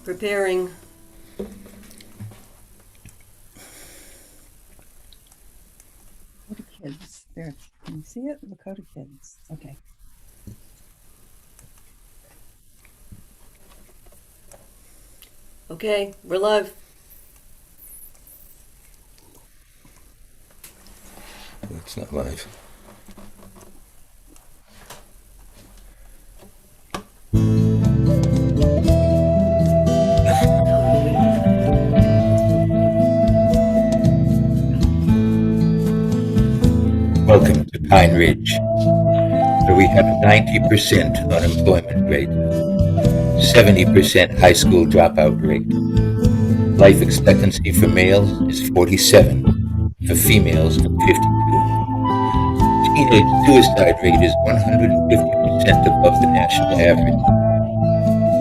Preparing. Lakota Kidz. There. Can you see it? Lakota Kidz. Okay. Okay, we're live. It's not live. Welcome to Pine Ridge, where we have a 90% unemployment rate, 70% high school dropout rate. Life expectancy for males is 47, for females 52. Teenage suicide rate is 150% above the national average.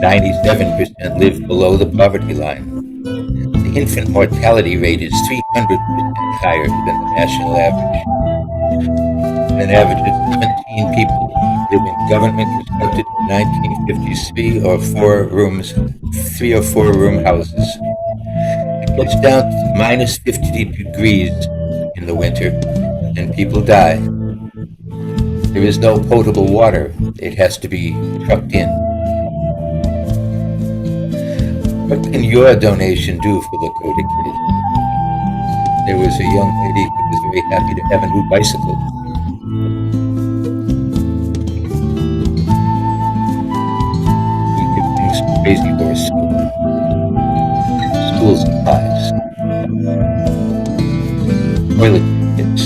97% live below the poverty line. The infant mortality rate is 300% higher than the national average. An average of 17 people live in government constructed in 1953 or 3 or 4 room houses. It gets down to minus 50 degrees in the winter and people die. There is no potable water. It has to be trucked in. What can your donation do for Lakota Kidz? There was a young lady who was very happy to have a new bicycle. We could bring some crazy horse school supplies. Toilet kits.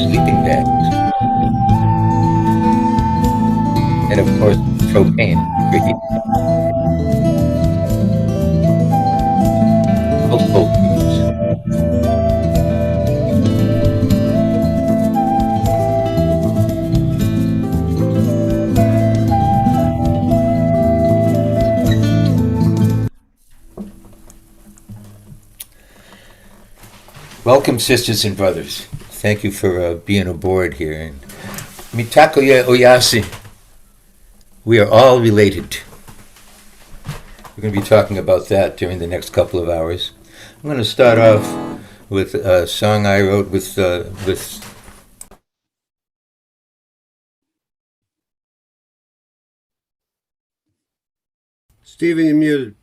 Sleeping bags. And of course, propane for heat. Household foods. Welcome, sisters and brothers. Thank you for being aboard here. Mitakoye Oyasi. We are all related. We're going to be talking about that during the next couple of hours. I'm going to start off with a song I wrote with Stephen, you're muted.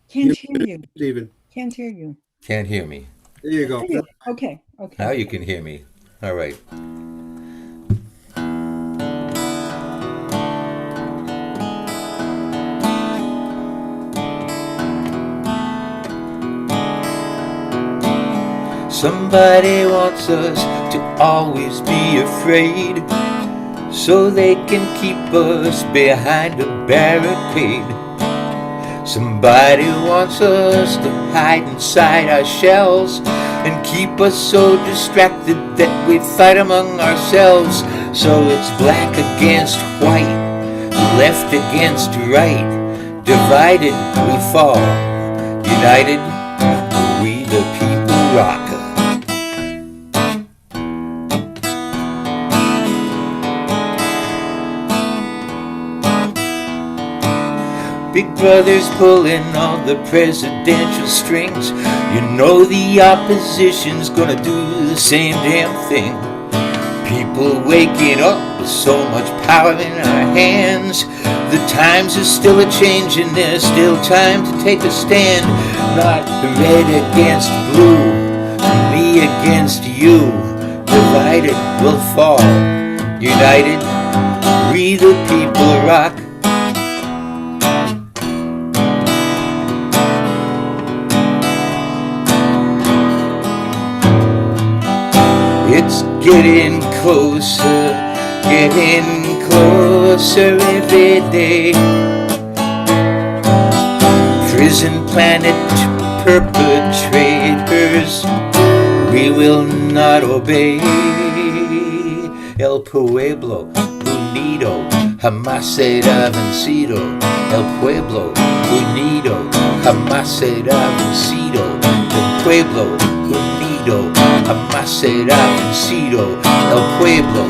Can't hear you. Stephen. Can't hear you. Can't Hear Me. There you go. Okay. Now you can hear me. All right. Somebody wants us to always be afraid, so they can keep us behind a barricade. Somebody wants us to hide inside our shells and keep us so distracted that we fight among ourselves. So it's black against white, left against right. Divided we fall, united we the people rock. Big brother's pulling on the presidential strings. You know the opposition's gonna do the same damn thing. People waking up with so much power in our hands. The times are still a-changing, there's still time to take a stand. Not red against blue, me against you. Divided we'll fall, united we the people rock. It's getting closer every day. Prison planet perpetrators, we will not obey. El pueblo unido jamás será vencido. El pueblo unido jamás será vencido. El pueblo unido Unido, jamás será vencido. El pueblo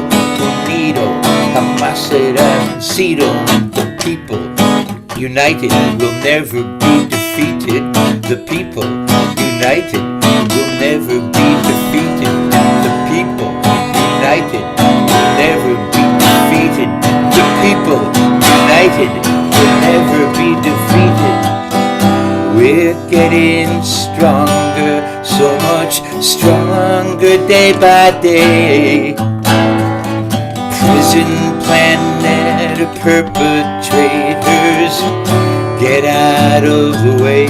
unido, jamás será vencido. The people united will never be defeated. The people united will never be defeated. The people united will never be defeated. The people united will never be defeated. We're getting stronger, so much stronger day by day. Prison planet perpetrators, get out of the way.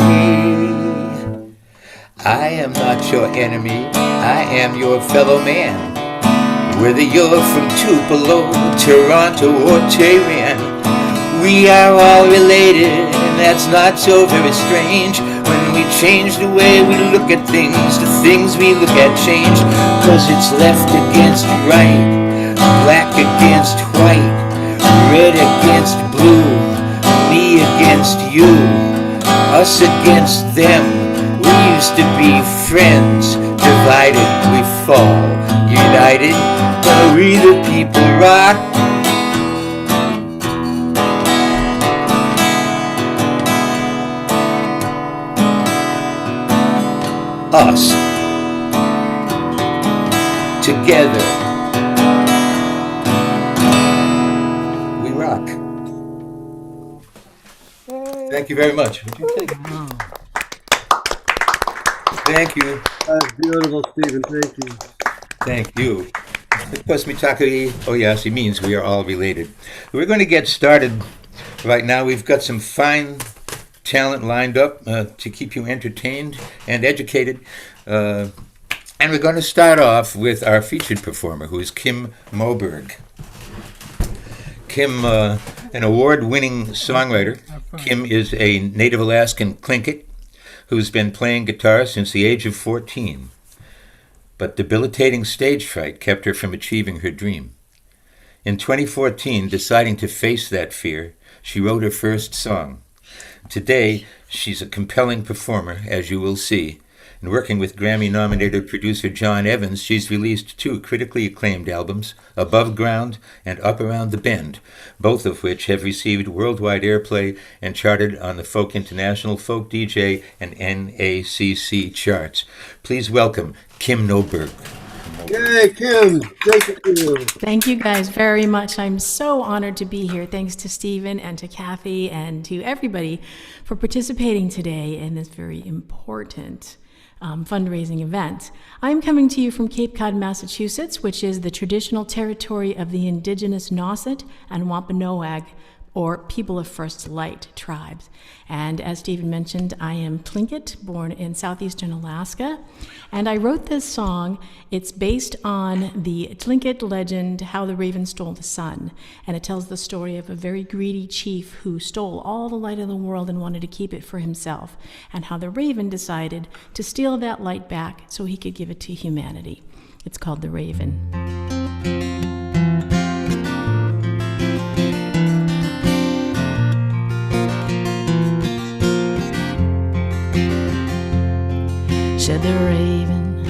I am not your enemy, I am your fellow man. Whether you're from Tupelo, Toronto, or Tehran, we are all related, and that's not so very strange. When we change the way we look at things, the things we look at change. Cause it's left against right, black against white, red against blue, me against you, us against them. We used to be friends, divided we fall, united, but we the people rock. Us together we rock. Thank you very much. Thank you. That's beautiful, Stephen. Thank you. Thank you. Posmitaki Oyasi means we are all related. We're going to get started right now. We've got some fine talent lined up to keep you entertained and educated. And we're going to start off with our featured performer, who is Kim Moberg. Kim, an award-winning songwriter. Kim is a native Alaskan Tlingit who's been playing guitar since the age of 14. But debilitating stage fright kept her from achieving her dream. In 2014, deciding to face that fear, she wrote her first song. Today, she's a compelling performer, as you will see. And working with Grammy-nominated producer John Evans, she's released 2 critically acclaimed albums, Above Ground and Up Around the Bend, both of which have received worldwide airplay and charted on the Folk International, Folk DJ, and NACC charts. Please welcome Kim Moberg. Yay, Kim. Thank you. Thank you guys very much. I'm so honored to be here. Thanks to Stephen and to Kathy and to everybody for participating today in this very important fundraising event. I'm coming to you from Cape Cod, Massachusetts, which is the traditional territory of the indigenous Nauset and Wampanoag, or People of First Light tribes. And as Stephen mentioned, I am Tlingit, born in southeastern Alaska. And I wrote this song. It's based on the Tlingit legend, How the Raven Stole the Sun. And it tells the story of a very greedy chief who stole all the light of the world and wanted to keep it for himself, and how the raven decided to steal that light back so he could give it to humanity. It's called The Raven. Said the raven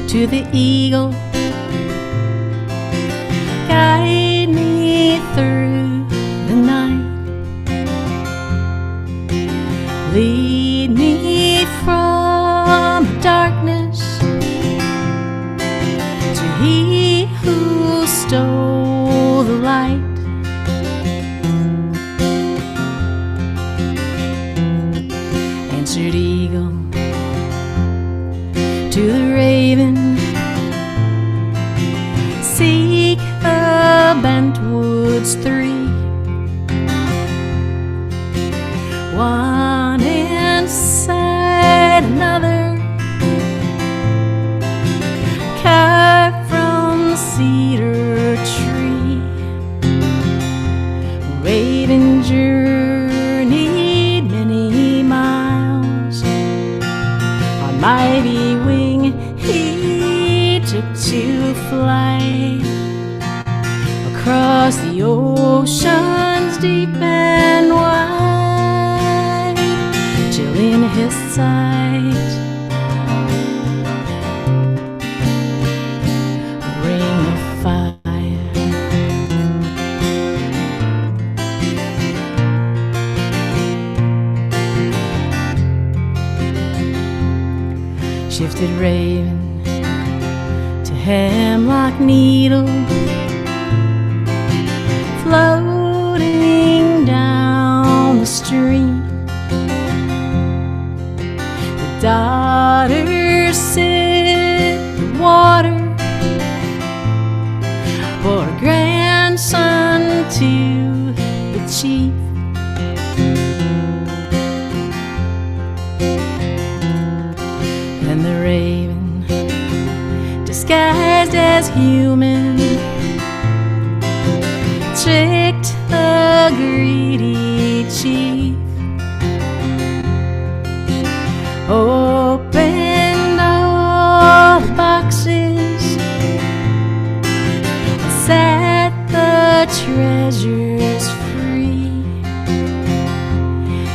to the eagle, guide me through the night, lead me from darkness to he who stole the light. Answered eagle to the raven, seek the bent woods 3, one inside another, carved from the cedar tree. Raven journeyed many miles on mighty wing, he took to flight across the oceans deep and wide, till in his sight shifted raven to hemlock needle, floating down the stream. The daughters sit the water, bore a grandson to the chief. Then the raven, disguised as human, tricked the greedy chief, opened all the boxes, set the treasures free,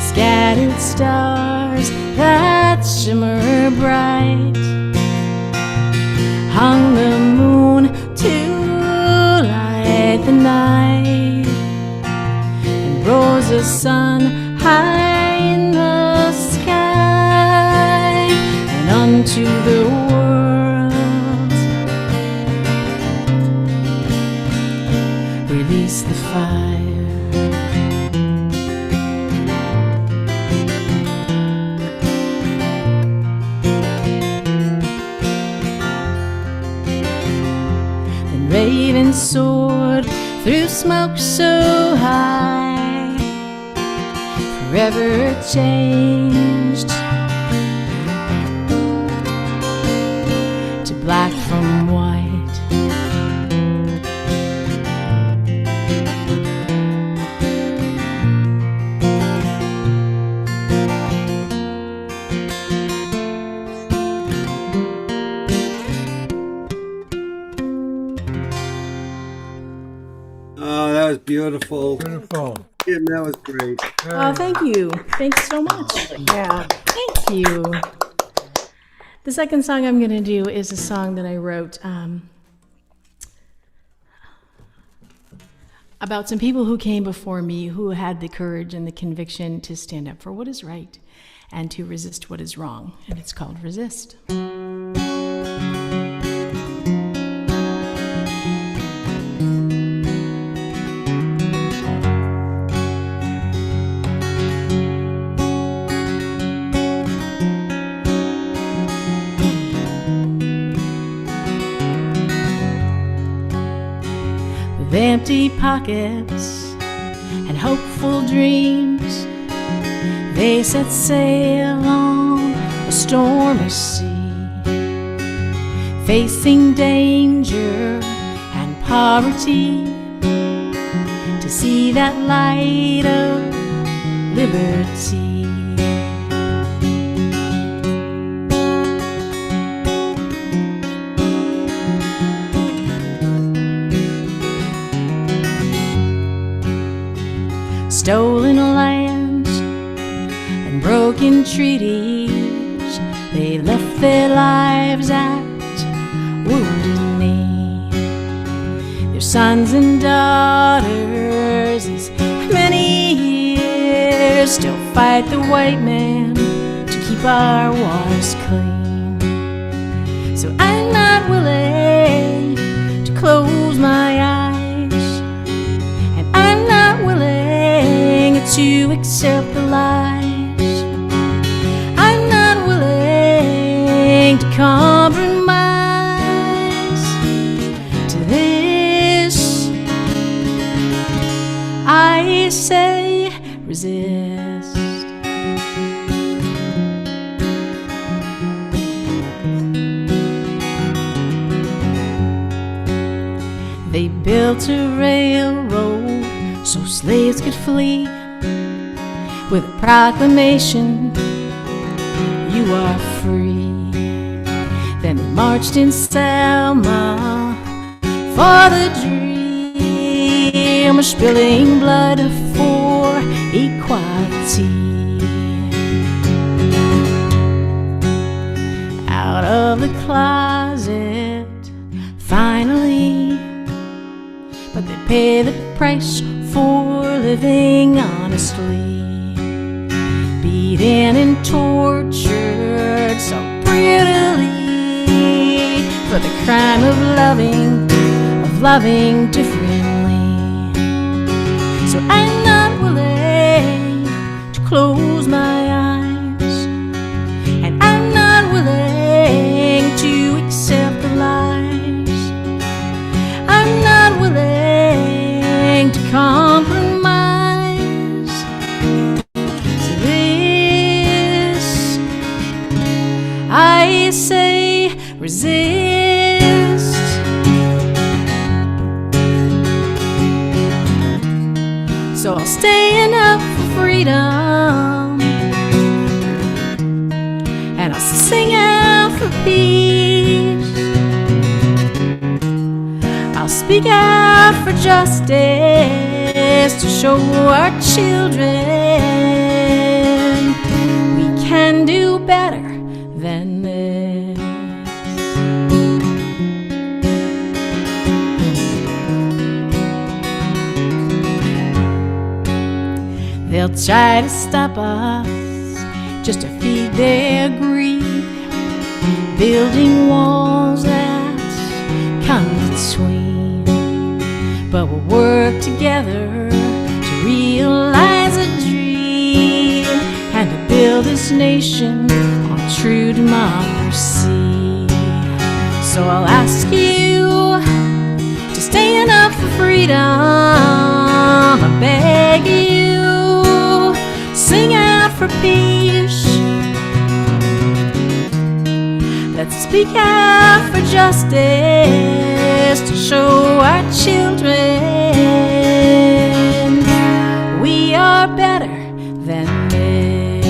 scattered stars that shimmer bright, hung the moon to light the night, and rose the sun high in the sky, and unto the world release the fire. Raven soared through smoke so high, forever changed to black from white. Oh, that was beautiful. Beautiful. Kim, that was great. Oh, thank you. Thanks so much. Yeah. Thank you. The second song I'm going to do is a song that I wrote about some people who came before me who had the courage and the conviction to stand up for what is right and to resist what is wrong. And it's called Resist. With empty pockets and hopeful dreams, they set sail on a stormy sea, facing danger and poverty, to see that light of liberty. Stolen lands and broken treaties, they left their lives at Wounded Knee. Their sons and daughters, these many years, still fight the white man to keep our waters clean. So I'm not willing to close my eyes, and I'm not willing to accept the lies. I'm not willing to compromise to this. I say resist. They built a railroad so slaves could flee, with a proclamation, you are free. Then they marched in Selma for the dream of spilling blood for equality. Out of the closet, finally, but they pay the price for living honestly. Beaten and tortured so brutally, crime of loving differently. So I'm not willing to close my eyes, and I'm not willing to accept the lies. I'm not willing to compromise. So this, I say, resist. So I'll stand up for freedom, and I'll sing out for peace. I'll speak out for justice to show our children we can do better than this. They'll try to stop us just to feed their greed, building walls that come between. But we'll work together to realize a dream and to build this nation on true democracy. So I'll ask you to stand up for freedom. I beg you, sing out for peace. Let's speak out for justice to show our children we are better than this.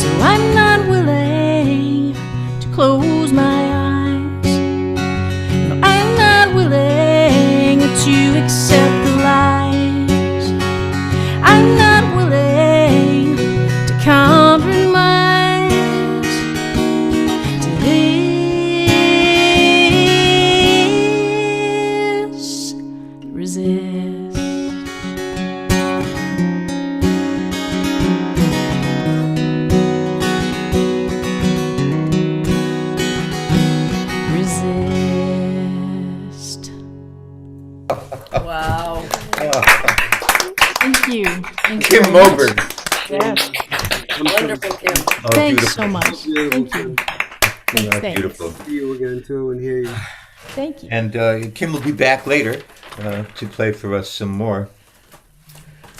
So I'm not willing to close my eyes. No, I'm not willing to accept the lies. I'm not willing to compromise. To this, resist. Resist. Wow. Thank you. Thank you Kim very much. Moberg. Yes. Wonderful, Kim. Oh, Thanks beautiful. so much. Beautiful. Thank you. Thanks, Oh, thanks. beautiful. See you again too and hear you. Thank you. And Kim will be back later to play for us some more.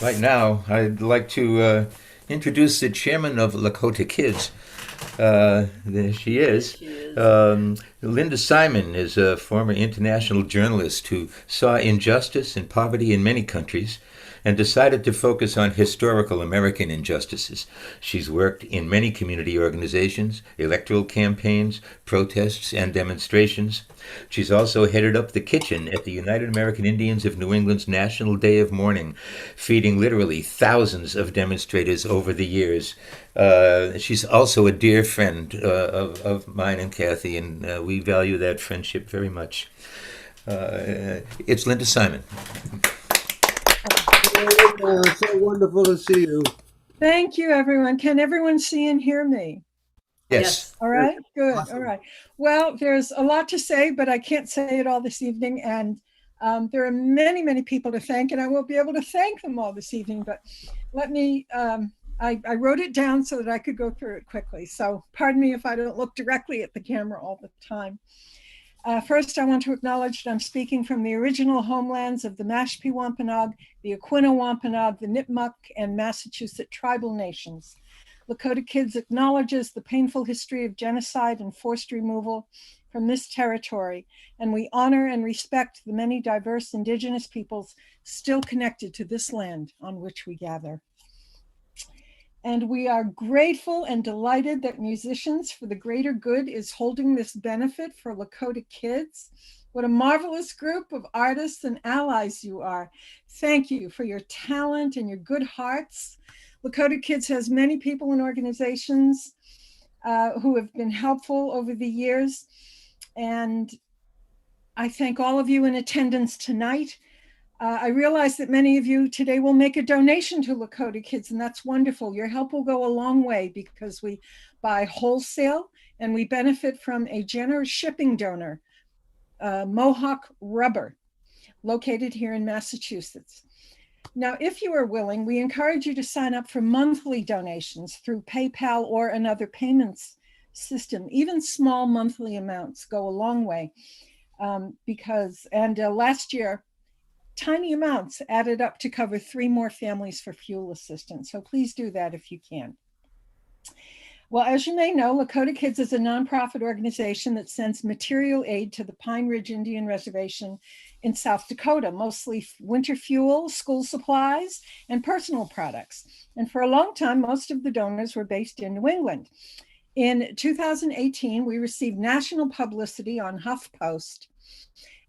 Right now, I'd like to introduce the chairman of Lakota Kidz. There she is. Linda Simon is a former international journalist who saw injustice and poverty in many countries and decided to focus on historical American injustices. She's worked in many community organizations, electoral campaigns, protests, and demonstrations. She's also headed up the kitchen at the United American Indians of New England's National Day of Mourning, feeding literally thousands of demonstrators over the years. She's also a dear friend of mine and Kathy, and we value that friendship very much. It's Linda Simon. It's so wonderful to see you. Thank you, everyone. Can everyone see and hear me? Yes. All right, good. Awesome. All right. Well, there's a lot to say, but I can't say it all this evening. And there are many, many people to thank, and I won't be able to thank them all this evening. But let me, I wrote it down so that I could go through it quickly. So pardon me if I don't look directly at the camera all the time. First, I want to acknowledge that I'm speaking from the original homelands of the Mashpee Wampanoag, the Aquinnah Wampanoag, the Nipmuc, and Massachusetts tribal nations. Lakota Kidz acknowledges the painful history of genocide and forced removal from this territory, and we honor and respect the many diverse indigenous peoples still connected to this land on which we gather. And we are grateful and delighted that Musicians for the Greater Good is holding this benefit for Lakota Kidz. What a marvelous group of artists and allies you are. Thank you for your talent and your good hearts. Lakota Kidz has many people and organizations who have been helpful over the years. And I thank all of you in attendance tonight. I realize that many of you today will make a donation to Lakota Kidz, and that's wonderful. Your help will go a long way because we buy wholesale and we benefit from a generous shipping donor, Mohawk Rubber, located here in Massachusetts. Now, if you are willing, we encourage you to sign up for monthly donations through PayPal or another payments system. Even small monthly amounts go a long way last year, tiny amounts added up to cover 3 more families for fuel assistance. So please do that if you can. Well, as you may know, Lakota Kidz is a nonprofit organization that sends material aid to the Pine Ridge Indian Reservation in South Dakota, mostly winter fuel, school supplies, and personal products. And for a long time, most of the donors were based in New England. In 2018, we received national publicity on HuffPost,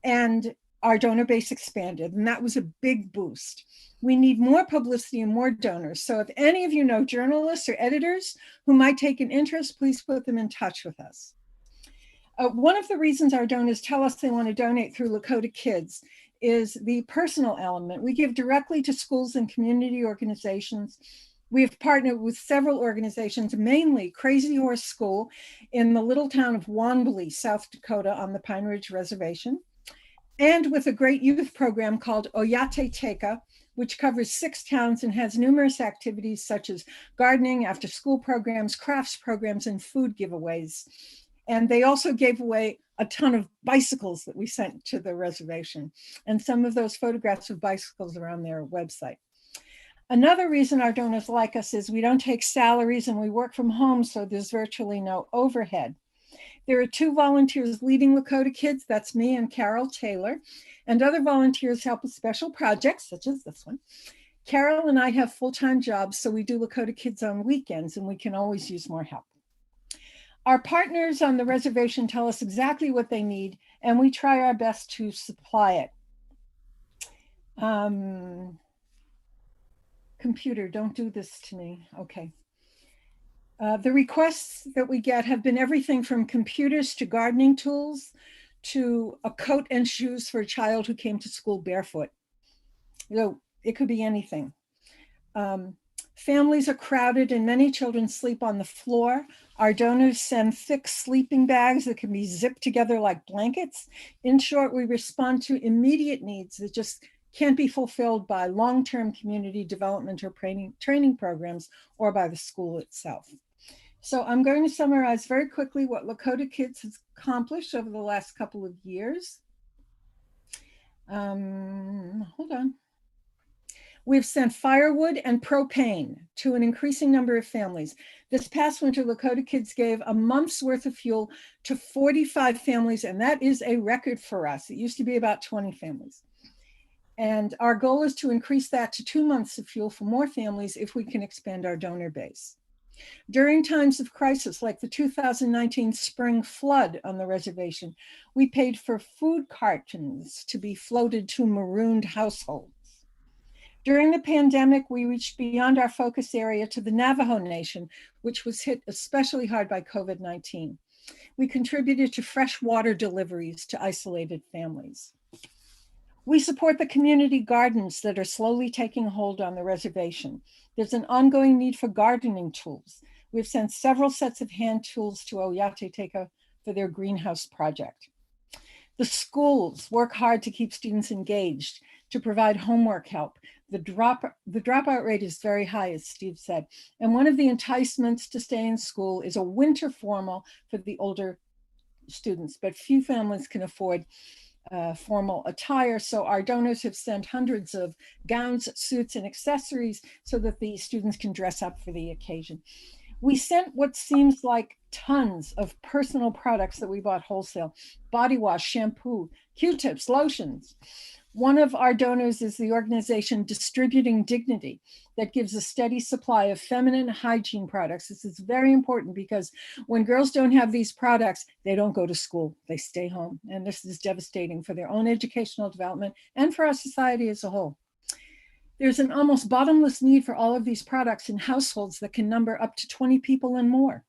and our donor base expanded, and that was a big boost. We need more publicity and more donors. So if any of you know journalists or editors who might take an interest, please put them in touch with us. One of the reasons our donors tell us they want to donate through Lakota Kidz is the personal element. We give directly to schools and community organizations. We have partnered with several organizations, mainly Crazy Horse School in the little town of Wanblee, South Dakota on the Pine Ridge Reservation, and with a great youth program called Oyate Teka, which covers 6 towns and has numerous activities such as gardening, after-school programs, crafts programs, and food giveaways. And they also gave away a ton of bicycles that we sent to the reservation. And some of those photographs of bicycles are on their website. Another reason our donors like us is we don't take salaries and we work from home, so there's virtually no overhead. There are 2 volunteers leading Lakota Kidz, that's me and Carol Taylor, and other volunteers help with special projects, such as this one. Carol and I have full-time jobs, so we do Lakota Kidz on weekends, and we can always use more help. Our partners on the reservation tell us exactly what they need, and we try our best to supply it. Computer, don't do this to me. Okay. The requests that we get have been everything from computers to gardening tools to a coat and shoes for a child who came to school barefoot. It could be anything. Families are crowded and many children sleep on the floor. Our donors send thick sleeping bags that can be zipped together like blankets. In short, we respond to immediate needs that just can't be fulfilled by long-term community development or training programs or by the school itself. So I'm going to summarize very quickly what Lakota Kidz has accomplished over the last couple of years. Hold on. We've sent firewood and propane to an increasing number of families. This past winter, Lakota Kidz gave a month's worth of fuel to 45 families, and that is a record for us. It used to be about 20 families. And our goal is to increase that to 2 months of fuel for more families if we can expand our donor base. During times of crisis, like the 2019 spring flood on the reservation, we paid for food cartons to be floated to marooned households. During the pandemic, we reached beyond our focus area to the Navajo Nation, which was hit especially hard by COVID-19. We contributed to fresh water deliveries to isolated families. We support the community gardens that are slowly taking hold on the reservation. There's an ongoing need for gardening tools. We've sent several sets of hand tools to Oyate Teka for their greenhouse project. The schools work hard to keep students engaged, to provide homework help. The dropout rate is very high, as Steve said. And one of the enticements to stay in school is a winter formal for the older students, but few families can afford formal attire. So our donors have sent hundreds of gowns, suits, and accessories so that the students can dress up for the occasion. We sent what seems like tons of personal products that we bought wholesale: body wash, shampoo, Q-tips, lotions. One of our donors is the organization Distributing Dignity that gives a steady supply of feminine hygiene products. This is very important because when girls don't have these products, they don't go to school, they stay home. And this is devastating for their own educational development and for our society as a whole. There's an almost bottomless need for all of these products in households that can number up to 20 people and more.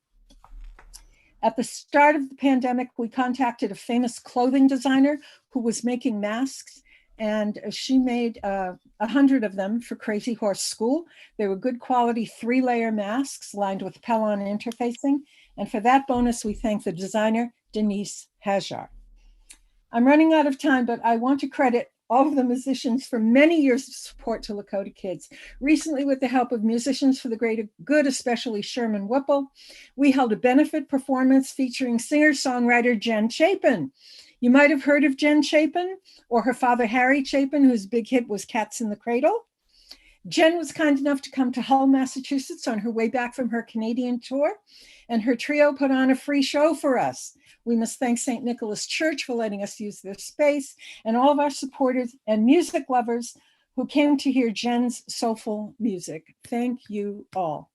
At the start of the pandemic, we contacted a famous clothing designer who was making masks, and she made 100 of them for Crazy Horse School. They were good quality 3-layer masks lined with Pellon interfacing. And for that bonus, we thank the designer, Denise Hajar. I'm running out of time, but I want to credit all of the musicians for many years of support to Lakota Kidz. Recently, with the help of Musicians for the Greater Good, especially Sherman Whipple, we held a benefit performance featuring singer-songwriter Jen Chapin. You might have heard of Jen Chapin or her father, Harry Chapin, whose big hit was Cats in the Cradle. Jen was kind enough to come to Hull, Massachusetts on her way back from her Canadian tour, and her trio put on a free show for us. We must thank St. Nicholas Church for letting us use their space, and all of our supporters and music lovers who came to hear Jen's soulful music. Thank you all.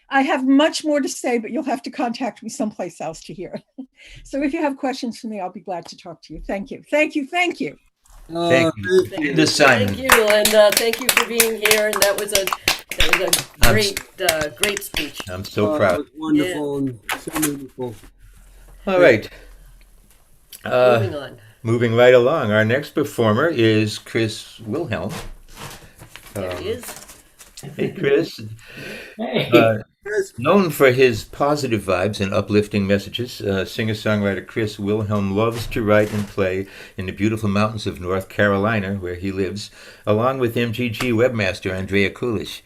I have much more to say, but you'll have to contact me someplace else to hear it. So if you have questions for me, I'll be glad to talk to you. Thank you. Thank you. Thank you. Thank you. Brenda Simon. Thank you, and thank you for being here. And that was a great speech. I'm so proud. It was wonderful and so meaningful. All right. Moving on. Moving right along. Our next performer is Chris Wilhelm. There he is. Hey, Chris. Hey. Known for his positive vibes and uplifting messages, singer-songwriter Chris Wilhelm loves to write and play in the beautiful mountains of North Carolina, where he lives, along with MGG webmaster Andrea Kulish.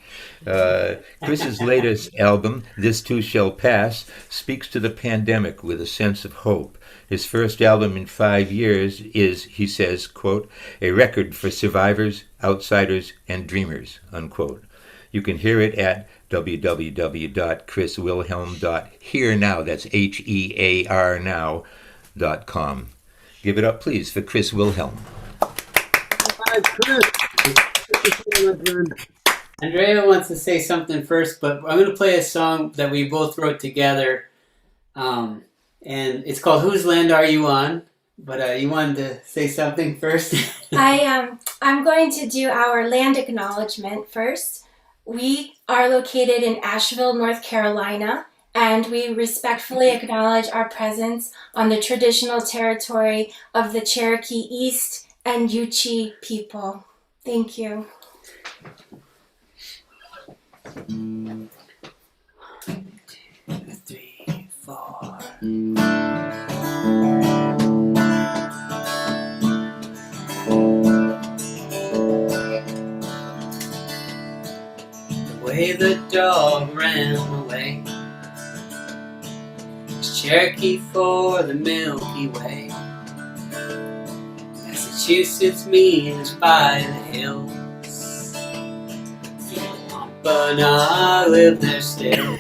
Chris's latest album, This Too Shall Pass, speaks to the pandemic with a sense of hope. His first album in 5 years is, he says, quote, a record for survivors, outsiders, and dreamers, unquote. You can hear it at www.chriswilhelm.hearnow. That's HEAR now.com. Give it up, please, for Chris Wilhelm. Hi, Chris. Andrea wants to say something first, but I'm going to play a song that we both wrote together, and it's called Whose Land Are You On? But you wanted to say something first? I'm going to do our land acknowledgement first. We are located in Asheville, North Carolina, and we respectfully acknowledge our presence on the traditional territory of the Cherokee East and Yuchi people. Thank you. 1, 2, 3, 4. The way the dog ran away, it's Cherokee for the Milky Way. Massachusetts means by the hills. But I live there still.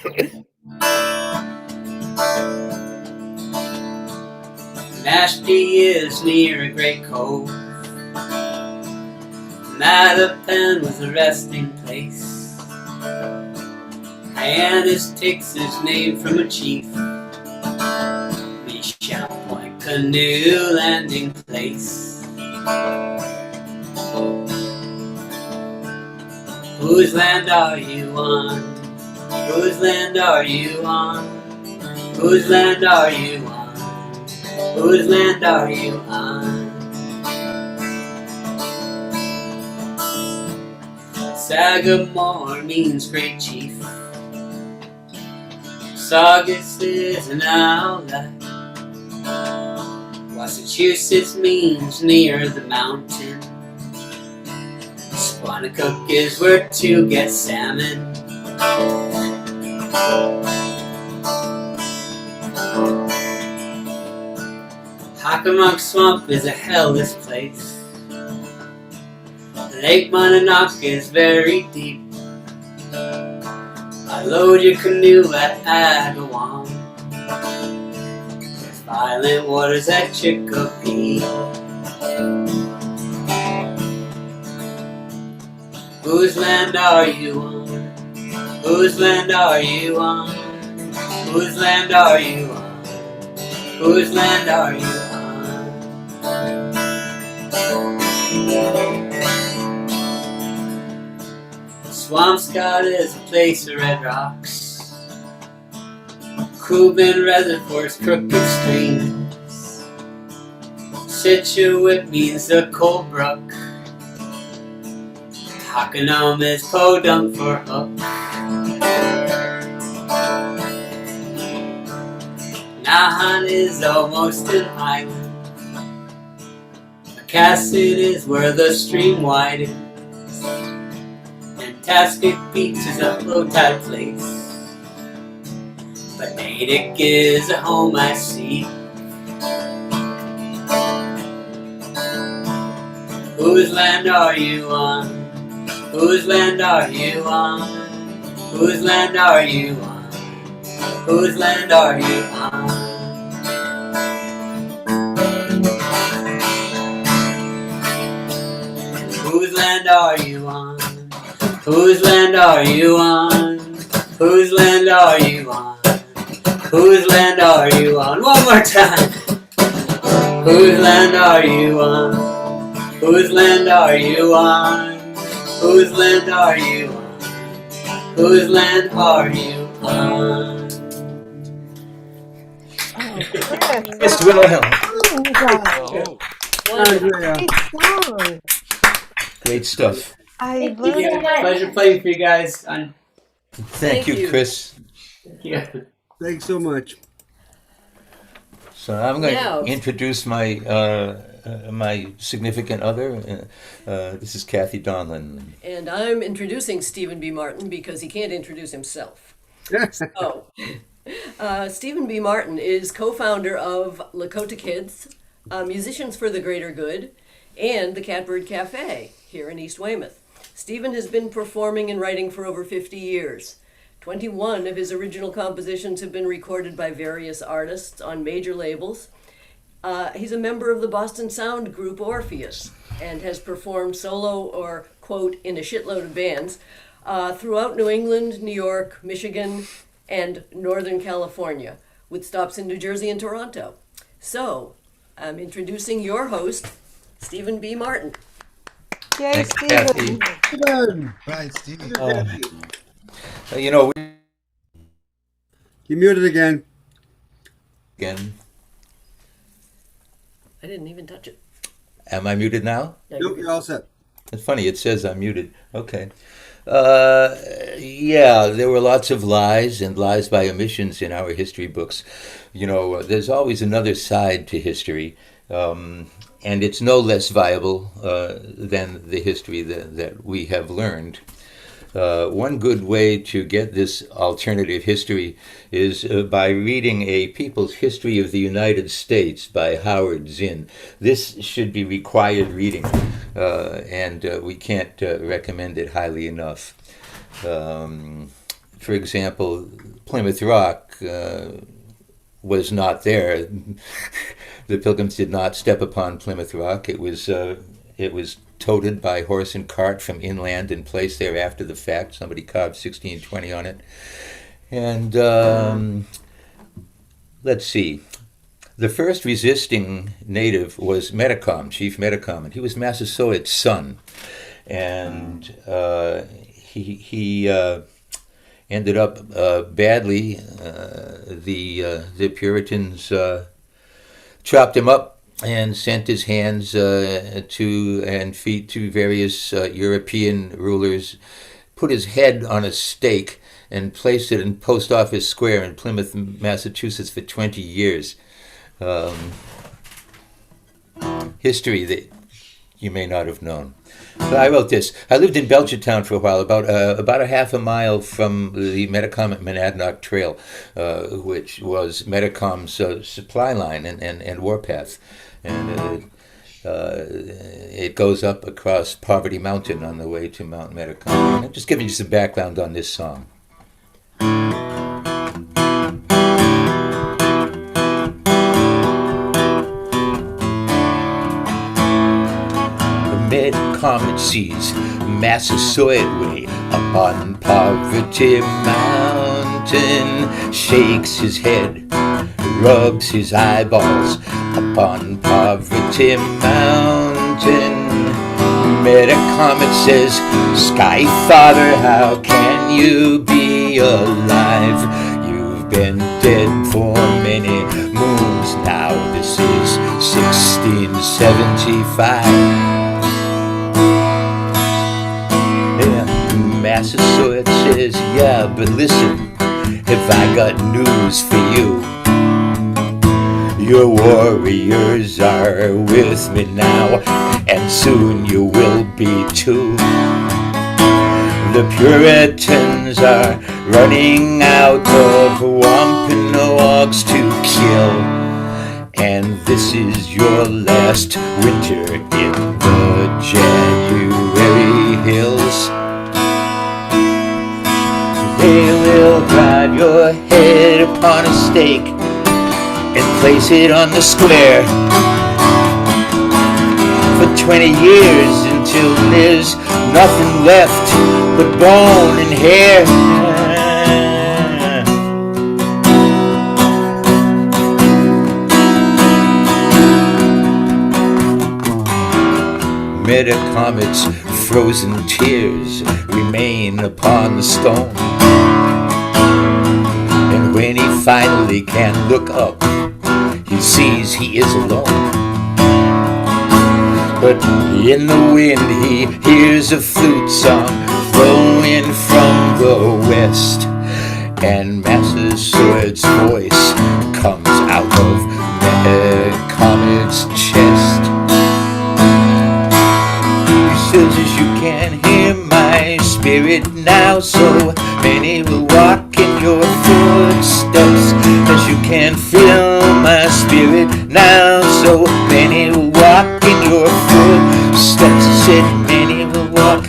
Mashpee is near a great cove. Mattapan was a resting place. Hyannis takes its name from a chief. Michelle Point canoe landing place. Whose land are you on? Whose land are you on? Whose land are you on? Whose land are you on? Sagamore means great chief. Saugus is an outlet. Massachusetts means near the mountain. Squanicook is where to get salmon. Hockomock Swamp is a hellish place. Lake Monadnock is very deep. I load your canoe at Agawam. There's violent waters at Chicopee. Whose land are you on? Whose land are you on? Whose land are you on? Whose land are you on? Swampscott is a place of red rocks. Cuban reservoirs, crooked streams. Scituate means the cold brook. Hockenham is podunk for hook. Nahan is almost an island. Cassid is where the stream widens. And Tasket Beach is a low tide place. But Natick is a home I see. Whose land are you on? Whose land are you on? Whose land are you on? Whose land are you on? Whose land are you on? Whose land are you on? Whose land are you on? Whose land are you on? One more time. Whose land are you on? Whose land are you on? Whose land are you on? Whose land are you on? Mr. Wilhelm. Andrea. Great stuff. Thank you so Yeah, much. pleasure playing for you guys. Thank you, Chris. Yeah. Thanks so much. So I'm going Now- to introduce my my significant other. This is Kathy Donlan. And I'm introducing Stephen B. Martin because he can't introduce himself. So, Stephen B. Martin is co-founder of Lakota Kidz, Musicians for the Greater Good, and the Catbird Cafe here in East Weymouth. Stephen has been performing and writing for over 50 years. 21 of his original compositions have been recorded by various artists on major labels. He's a member of the Boston sound group Orpheus and has performed solo or, quote, in a shitload of bands throughout New England, New York, Michigan, and Northern California, with stops in New Jersey and Toronto. So, I'm introducing your host, Stephen B. Martin. Yay, Thanks, Kathy. Stephen. Good. Right, Steve. You know, You muted again. again, I didn't even touch it. am I muted now? Yeah, Nope, you're all set. It's funny, it says I'm muted. Okay. Yeah, there were lots of lies and lies by omissions in our history books. You know, there's always another side to history, and it's no less viable than the history that we have learned. One good way to get this alternative history is by reading A People's History of the United States by Howard Zinn. This should be required reading, and we can't recommend it highly enough. For example, Plymouth Rock was not there. The Pilgrims did not step upon Plymouth Rock. It was toted by horse and cart from inland and placed there after the fact. Somebody carved 1620 on it. And let's see. The first resisting native was Metacom, Chief Metacom, and he was Massasoit's son. And he ended up badly. The Puritans chopped him up and sent his hands and feet to various European rulers, put his head on a stake, and placed it in Post Office Square in Plymouth, Massachusetts for 20 years. History that you may not have known. So I wrote this. I lived in Belchertown for a while, about a half a mile from the Metacom at Monadnock Trail, which was Metacom's supply line and warpath. And it goes up across Poverty Mountain on the way to Mount Metacom. I'm just giving you some background on this song. Metacom sees Massasoit way up on Poverty Mountain, shakes his head, rubs his eyeballs upon Poverty Mountain. Metacomet says, Sky Father, how can you be alive? You've been dead for many moons now. This is 1675. Massasoit says, yeah, but listen, have I got news for you? Your warriors are with me now, and soon you will be too. The Puritans are running out of Wampanoags to kill, and this is your last winter in the January hills. They will drive your head upon a stake and place it on the square for 20 years until there's nothing left but bone and hair. Metacomet's frozen tears remain upon the stone, and when he finally can look up, he sees he is alone. But in the wind he hears a flute song flowing from the west, and Massasoit's voice comes out of Metacomet's chest. He says, as you can hear my spirit now, so many will walk in your footsteps. As you can feel my spirit now, so many will walk in your footsteps. He said, many will walk,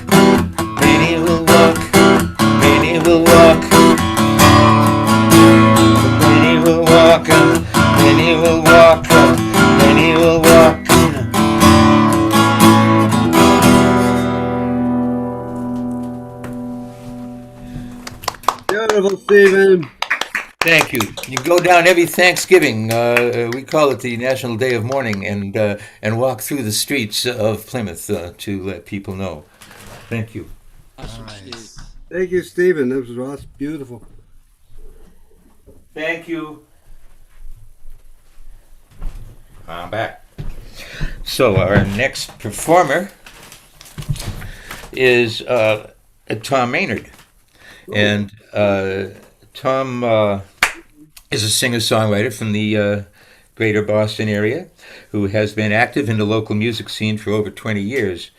many will walk, many will walk, many will walk, many will walk, many will walk. Beautiful, Stephen. Thank you. You go down every Thanksgiving. We call it the National Day of Mourning, and walk through the streets of Plymouth to let people know. Thank you. Nice. Thank you, Stephen. That was awesome. Beautiful. Thank you. I'm back. So our next performer is Tom Maynard, and Tom is a singer-songwriter from the greater Boston area who has been active in the local music scene for over 20 years.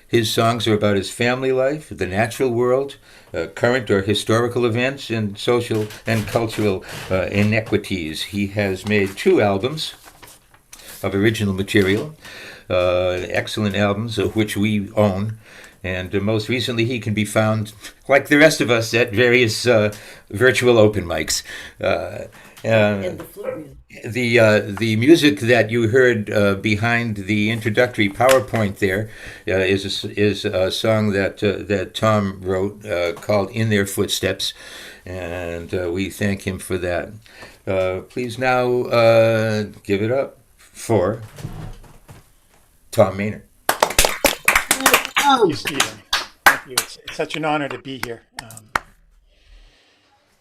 His songs are about his family life, the natural world, current or historical events, and social and cultural inequities. He has made 2 albums of original material, excellent albums of which we own. And most recently, he can be found, like the rest of us, at various virtual open mics. And the flute music. The music that you heard behind the introductory PowerPoint there is a song that Tom wrote called "In Their Footsteps," and we thank him for that. Please now give it up for Tom Maynard. Thank you, Stephen. Thank you. It's such an honor to be here.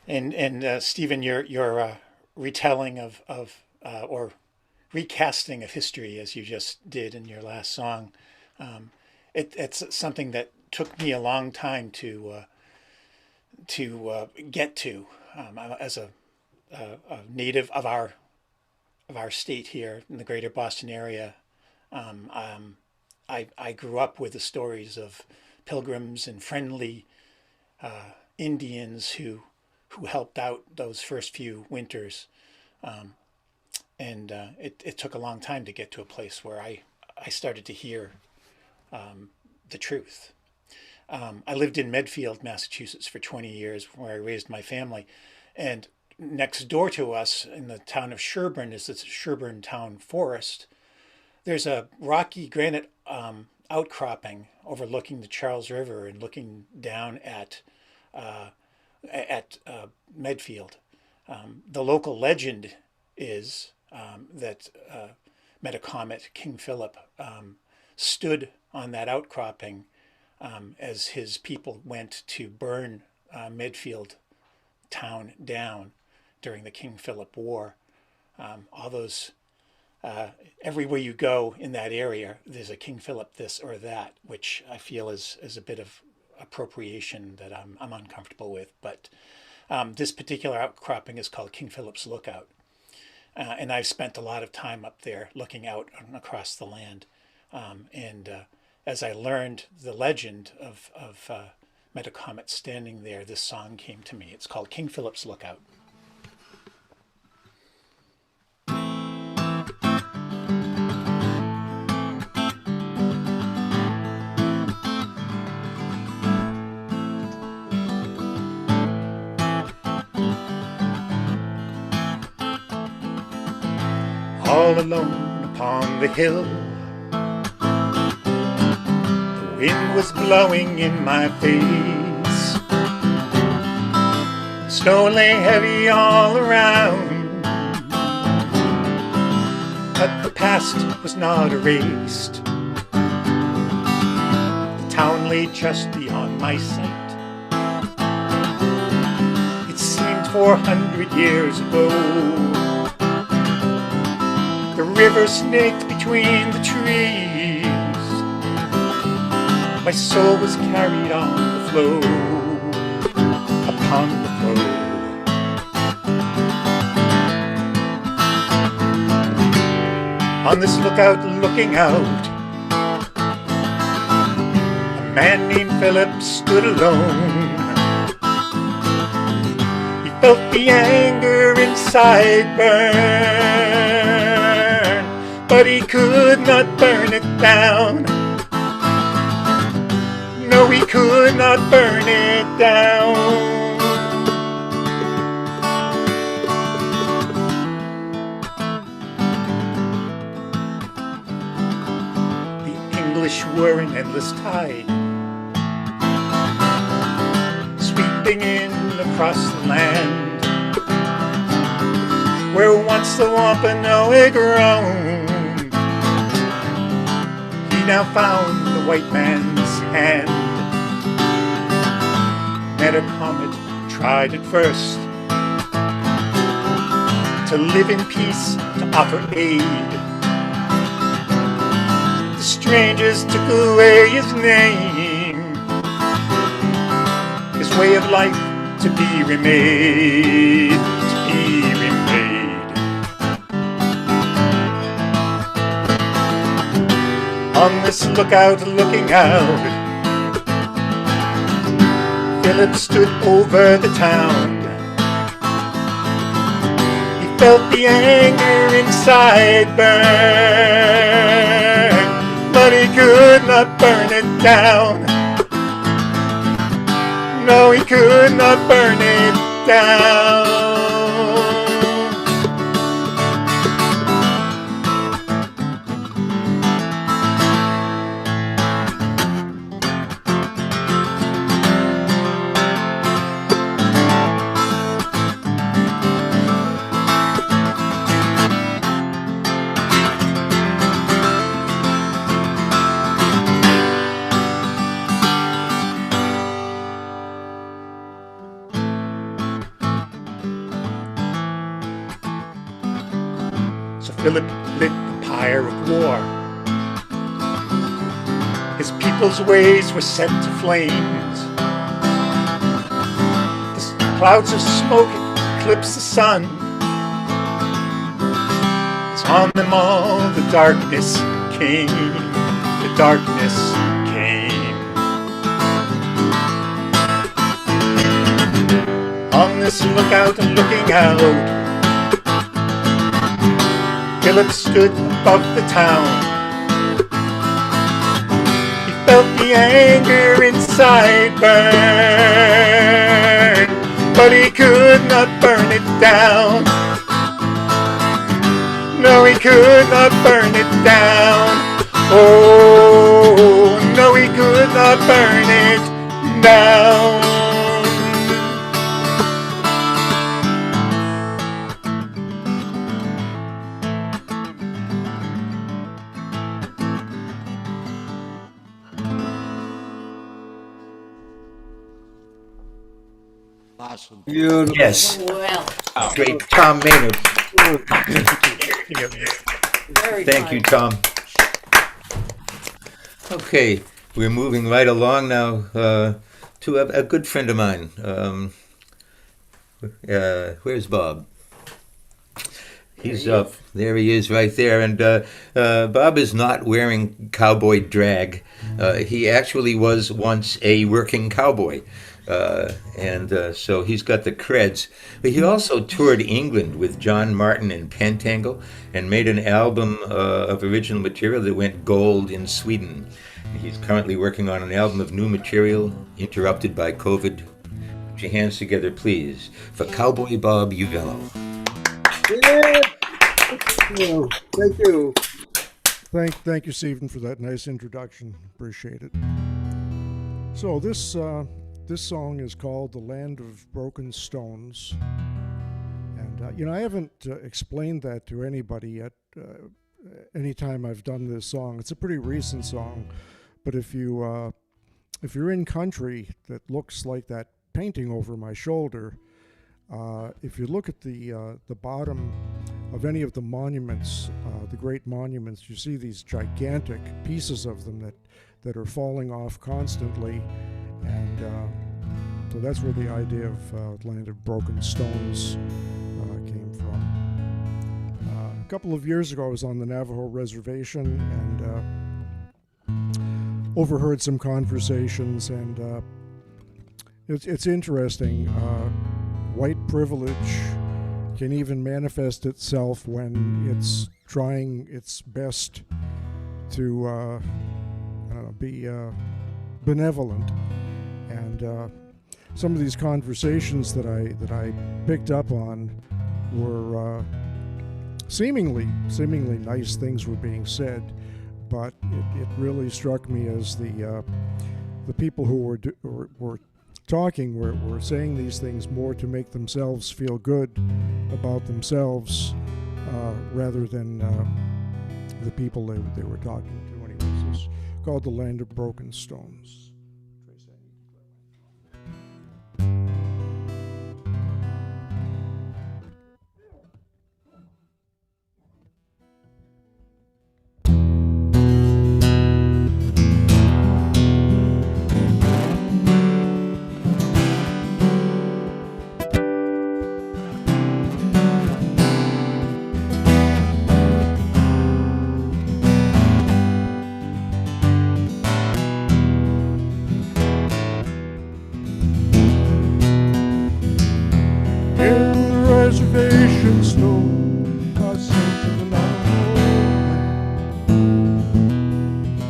And Stephen, your retelling of or recasting of history, as you just did in your last song, it's something that took me a long time to get to. As a native of our state here in the greater Boston area. I grew up with the stories of pilgrims and friendly Indians who helped out those first few winters. It took a long time to get to a place where I started to hear the truth. I lived in Medfield, Massachusetts for 20 years, where I raised my family. And next door to us in the town of Sherman is the Sherman Town Forest. There's a rocky granite outcropping overlooking the Charles River and looking down at Medfield. The local legend is that Metacomet, King Philip, stood on that outcropping as his people went to burn Medfield town down during the King Philip War. All those everywhere you go in that area, there's a King Philip this or that, which I feel is a bit of appropriation that I'm uncomfortable with. But this particular outcropping is called King Philip's Lookout. And I've spent a lot of time up there looking out across the land. As I learned the legend of Metacomet standing there, this song came to me. It's called King Philip's Lookout. All alone upon the hill, the wind was blowing in my face, snow lay heavy all around, but the past was not erased. The town lay just beyond my sight. It seemed 400 years ago. The river snaked between the trees. My soul was carried on the flow, upon the flow. On this lookout, looking out, a man named Philip stood alone. He felt the anger inside burn, but he could not burn it down. No, he could not burn it down. The English were an endless tide, sweeping in across the land, where once the Wampanoag roamed. He now found the white man's hand. Metacomet tried at first to live in peace, to offer aid. The strangers took away his name, his way of life to be remade, to be remade. On this lookout, looking out, Philip stood over the town. He felt the anger inside burn, but he could not burn it down. No, he could not burn it down. Philip lit the pyre of war. His people's ways were set to flames. The clouds of smoke eclipsed the sun. As on them all the darkness came, the darkness came. On this lookout and looking out, Philip stood above the town. He felt the anger inside burn, but he could not burn it down. No, he could not burn it down. Oh, no, he could not burn it down. Awesome. Beautiful. Yes. Well, Great. Tom Maynard. very Thank fine. you, Tom. Okay. we're moving right along now to a good friend of mine. Where's Bob? He's up. There he is right there. And Bob is not wearing cowboy drag. He actually was once a working cowboy. So he's got the creds. But he also toured England with John Martin and Pentangle and made an album of original material that went gold in Sweden. He's currently working on an album of new material, interrupted by COVID. Put your hands together, please, for Cowboy Bob Uvello. Yeah. Thank you. Thank you, Stephen, for that nice introduction. Appreciate it. So this song is called "The Land of Broken Stones," and I haven't explained that to anybody yet. Anytime I've done this song, it's a pretty recent song, but if you're in country that looks like that painting over my shoulder. If you look at the bottom of any of the monuments, the great monuments, you see these gigantic pieces of them that are falling off constantly, and so that's where the idea of Land of Broken Stones came from. A couple of years ago, I was on the Navajo reservation and overheard some conversations, and it's interesting. White privilege can even manifest itself when it's trying its best to be benevolent. And some of these conversations that I picked up on were seemingly nice things were being said, but it really struck me as the people who were talking were saying these things more to make themselves feel good about themselves rather than the people they were talking to. Anyways, it's called "The Land of Broken Stones."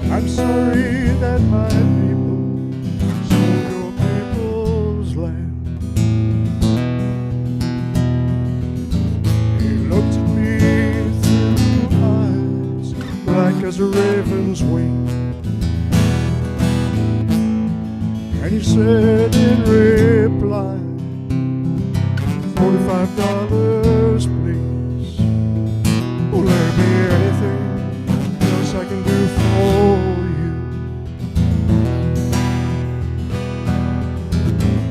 I'm sorry that my people stole your people's land. He looked at me through eyes black as a raven's wing, and he said in reply, $45, please. Will there be anything else I can do for you?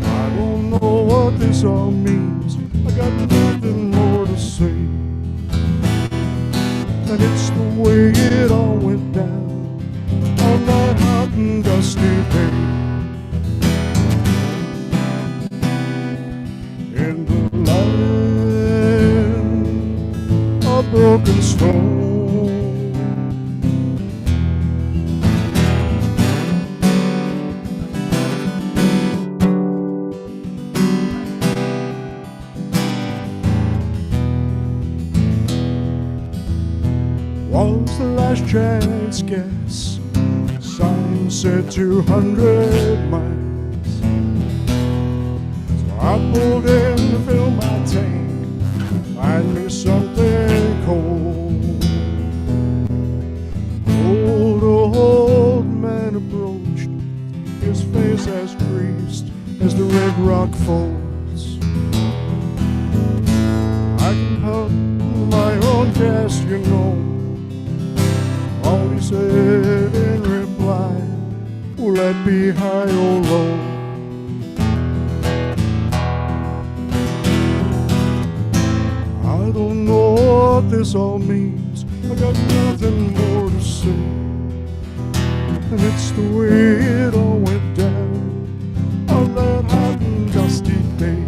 I don't know what this all means. I got nothing more to say. And it's the way it all went down on that hot and dusty day. In the land of broken stone, was the last chance guess. Sign said 200 miles. So I pulled in to fill my tank, find me something cold. Old man approached, his face as greased as the red rock folds. I can pump my own gas, you know. All he said in reply, will that be high or low? I don't know what this all means. I got nothing more to say. and it's the way it all went down on that hot and dusty day.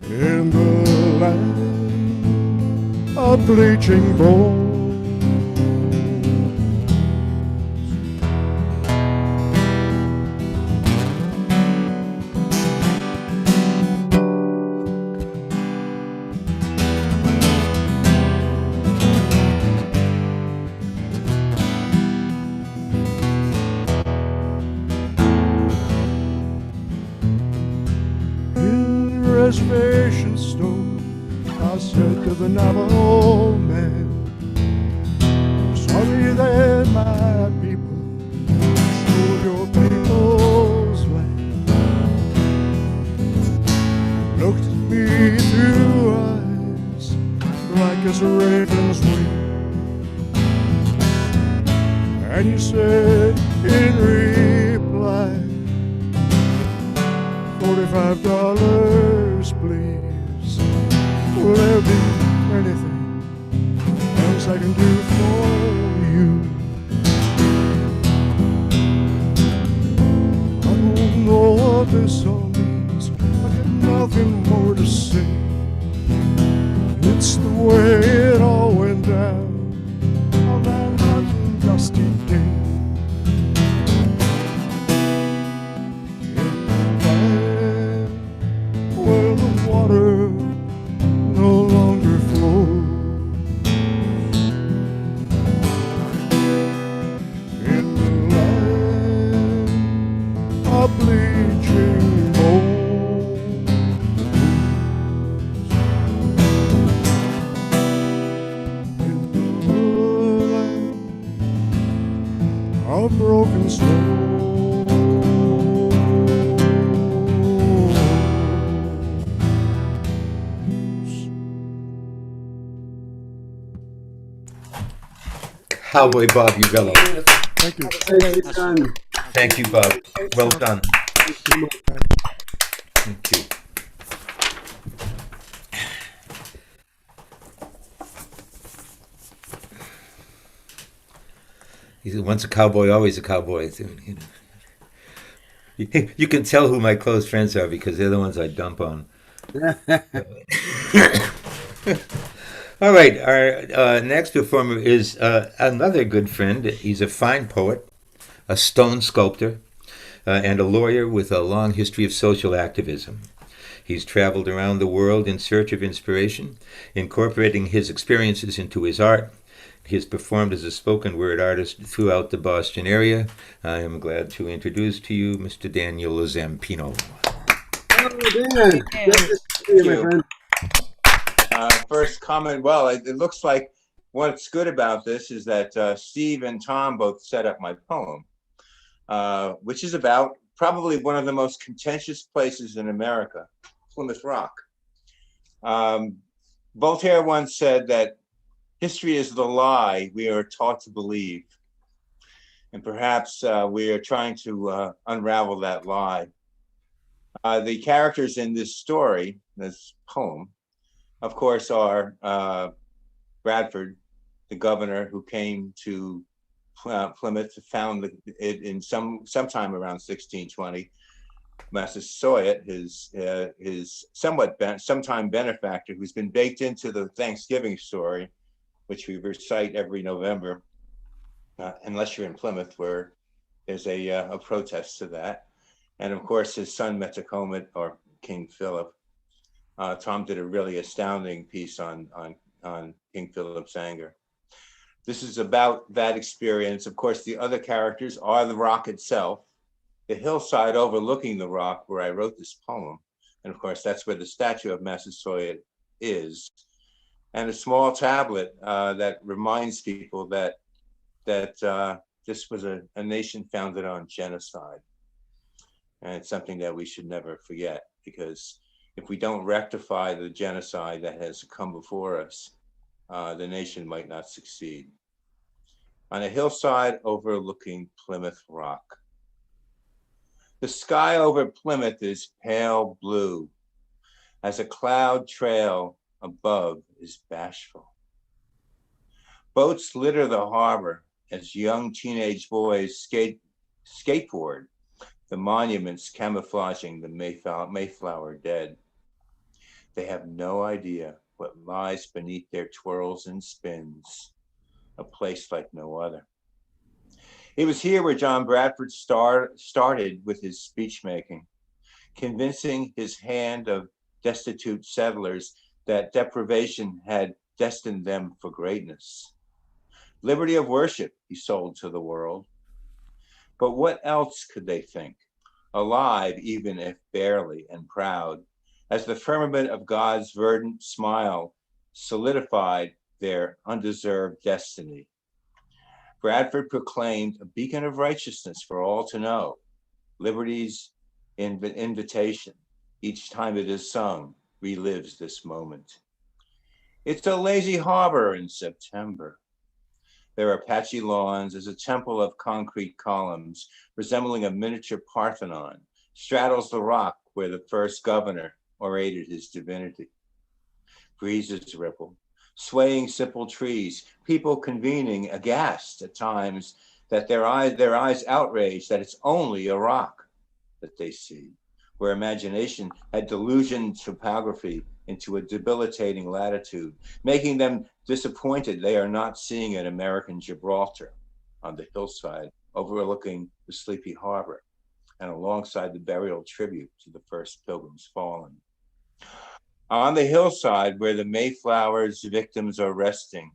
In the land of bleaching bones, reservation store, I said to the Navajo man, sorry that my people stole your people's land. Looked at me through eyes black as a raven's wing, and he said in reply, $45, please. Will there be anything else I can do for you? I don't know what this all means. I got nothing more to say. It's the way it all went down on that hot and dusty day. Where the water no longer flows, in the land of bleaching bones, in the land of broken souls. Cowboy Bob Ugello. Thank you. Thank you, Bob. Well done. Thank you. He's once a cowboy, always a cowboy. You know. You can tell who my close friends are because they're the ones I dump on. All right, our next performer is another good friend. He's a fine poet, a stone sculptor, and a lawyer with a long history of social activism. He's traveled around the world in search of inspiration, incorporating his experiences into his art. He has performed as a spoken word artist throughout the Boston area. I am glad to introduce to you Mr. Daniel Zampino. Oh, Dan. Good to see you, my friend. First comment, well, it looks like what's good about this is that Steve and Tom both set up my poem, which is about probably one of the most contentious places in America, Plymouth Rock. Voltaire once said that history is the lie we are taught to believe. And perhaps we are trying to unravel that lie. The characters in this story, this poem, of course, are Bradford, the governor who came to Plymouth to found it in sometime around 1620. Massasoit, his sometime benefactor, who's been baked into the Thanksgiving story, which we recite every November, unless you're in Plymouth, where there's a protest to that. And of course, his son Metacomet, or King Philip. Tom did a really astounding piece on King Philip's anger. This is about that experience. Of course, the other characters are the rock itself, the hillside overlooking the rock where I wrote this poem. And of course, that's where the statue of Massasoit is. And a small tablet that reminds people that this was a nation founded on genocide. And it's something that we should never forget, because if we don't rectify the genocide that has come before us, the nation might not succeed. On a hillside overlooking Plymouth Rock. The sky over Plymouth is pale blue, as a cloud trail above is bashful. Boats litter the harbor as young teenage boys skateboard the monuments camouflaging the Mayflower dead. They have no idea what lies beneath their twirls and spins, a place like no other. It was here where John Bradford started with his speech making, convincing his hand of destitute settlers that deprivation had destined them for greatness. Liberty of worship he sold to the world. But what else could they think? Alive, even if barely, and proud, as the firmament of God's verdant smile solidified their undeserved destiny. Bradford proclaimed a beacon of righteousness for all to know, liberty's invitation, each time it is sung, relives this moment. It's a lazy harbor in September. There are patchy lawns as a temple of concrete columns resembling a miniature Parthenon straddles the rock where the first governor orated his divinity. Breezes ripple, swaying simple trees, people convening aghast at times that their eyes outraged that it's only a rock that they see, where imagination had delusioned topography into a debilitating latitude, making them disappointed they are not seeing an American Gibraltar on the hillside overlooking the sleepy harbor and alongside the burial tribute to the first pilgrims fallen. On the hillside where the Mayflower's victims are resting,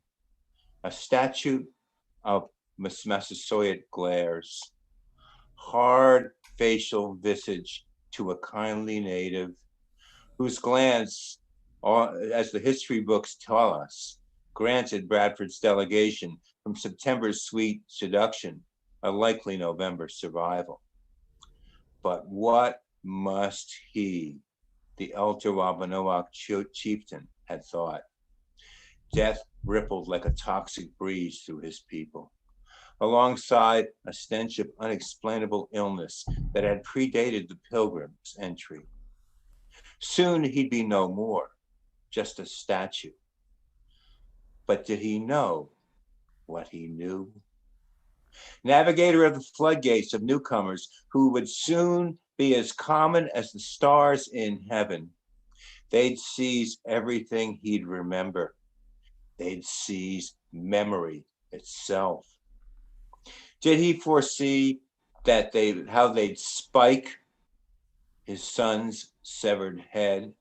a statue of Massasoit glares, hard facial visage to a kindly native whose glance, as the history books tell us, granted Bradford's delegation from September's sweet seduction a likely November survival. But what must he, the elder Wampanoag chieftain, had thought? Death rippled like a toxic breeze through his people, alongside a stench of unexplainable illness that had predated the pilgrim's entry. Soon he'd be no more, just a statue. But did he know what he knew? Navigator of the floodgates of newcomers who would soon be as common as the stars in heaven. They'd seize everything he'd remember. They'd seize memory itself. Did he foresee that how they'd spike his son's severed head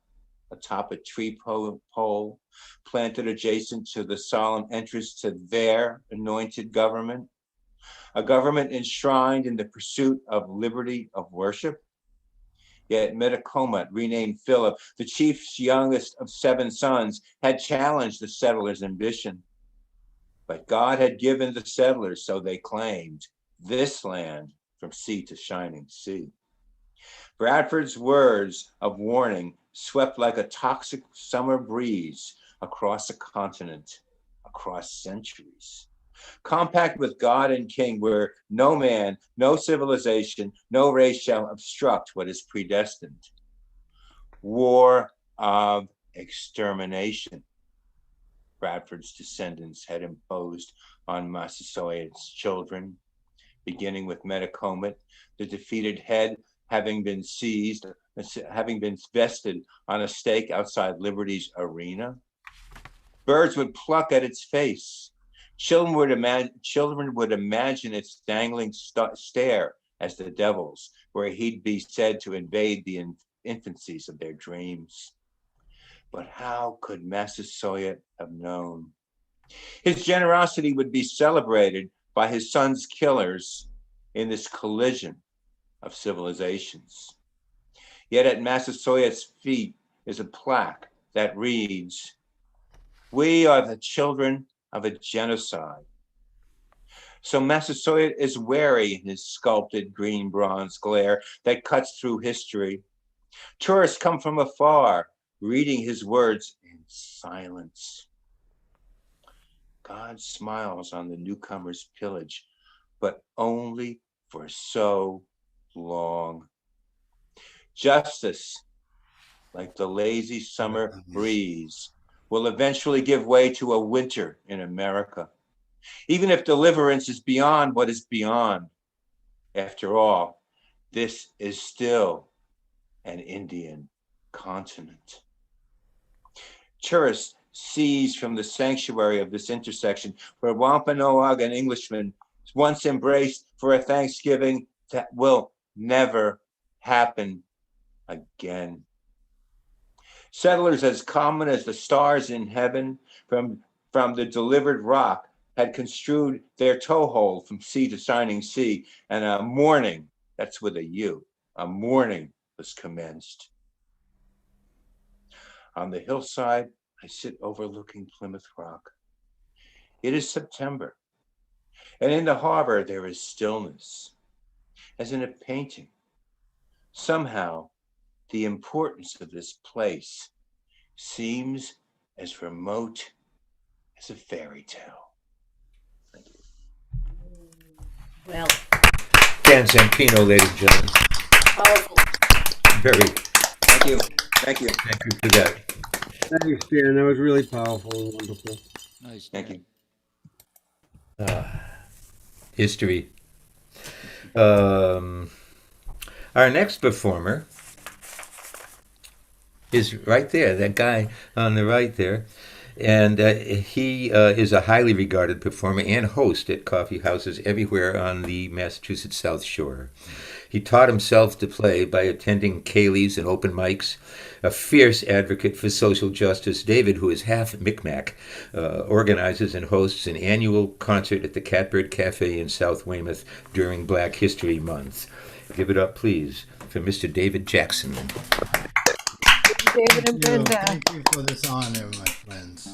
atop a tree pole planted adjacent to the solemn entrance to their anointed government? A government enshrined in the pursuit of liberty of worship? Yet Metacomet, renamed Philip, the chief's youngest of 7 sons, had challenged the settlers' ambition. But God had given the settlers, so they claimed, this land from sea to shining sea. Bradford's words of warning swept like a toxic summer breeze across a continent, across centuries. Compact with God and King, where no man, no civilization, no race shall obstruct what is predestined. War of extermination, Bradford's descendants had imposed on Massasoit's children, beginning with Metacomet, the defeated head having been vested on a stake outside Liberty's arena. Birds would pluck at its face. Children would imagine its dangling stare as the devil's, where he'd be said to invade the infancies of their dreams. But how could Massasoit have known? His generosity would be celebrated by his son's killers in this collision of civilizations. Yet at Massasoit's feet is a plaque that reads, "We are the children of a genocide." So Massasoit is wary in his sculpted green bronze glare that cuts through history. Tourists come from afar, reading his words in silence. God smiles on the newcomer's pillage, but only for so long. Justice, like the lazy summer breeze, will eventually give way to a winter in America. Even if deliverance is beyond what is beyond, after all, this is still an Indian continent. Tourists seize from the sanctuary of this intersection where Wampanoag and Englishmen once embraced for a Thanksgiving that will never happen again. Settlers as common as the stars in heaven from the delivered rock had construed their toehold from sea to shining sea, and a mourning, that's with a U, a mourning was commenced. On the hillside, I sit overlooking Plymouth Rock. It is September, and in the harbor there is stillness, as in a painting. Somehow, the importance of this place seems as remote as a fairy tale. Thank you. Well, Dan Zampino, ladies and gentlemen. powerful. Very. Thank you. Thank you. Thank you for that. Thanks, Dan. That was really powerful and wonderful. Nice. Thank you. History. Our next performer is right there, that guy on the right there. And he is a highly regarded performer and host at coffee houses everywhere on the Massachusetts South Shore. He taught himself to play by attending Kayleys and open mics. A fierce advocate for social justice, David, who is half Micmac, organizes and hosts an annual concert at the Catbird Cafe in South Weymouth during Black History Month. Give it up, please, for Mr. David Jackson. David and Brenda. Thank you for this honor, my friends.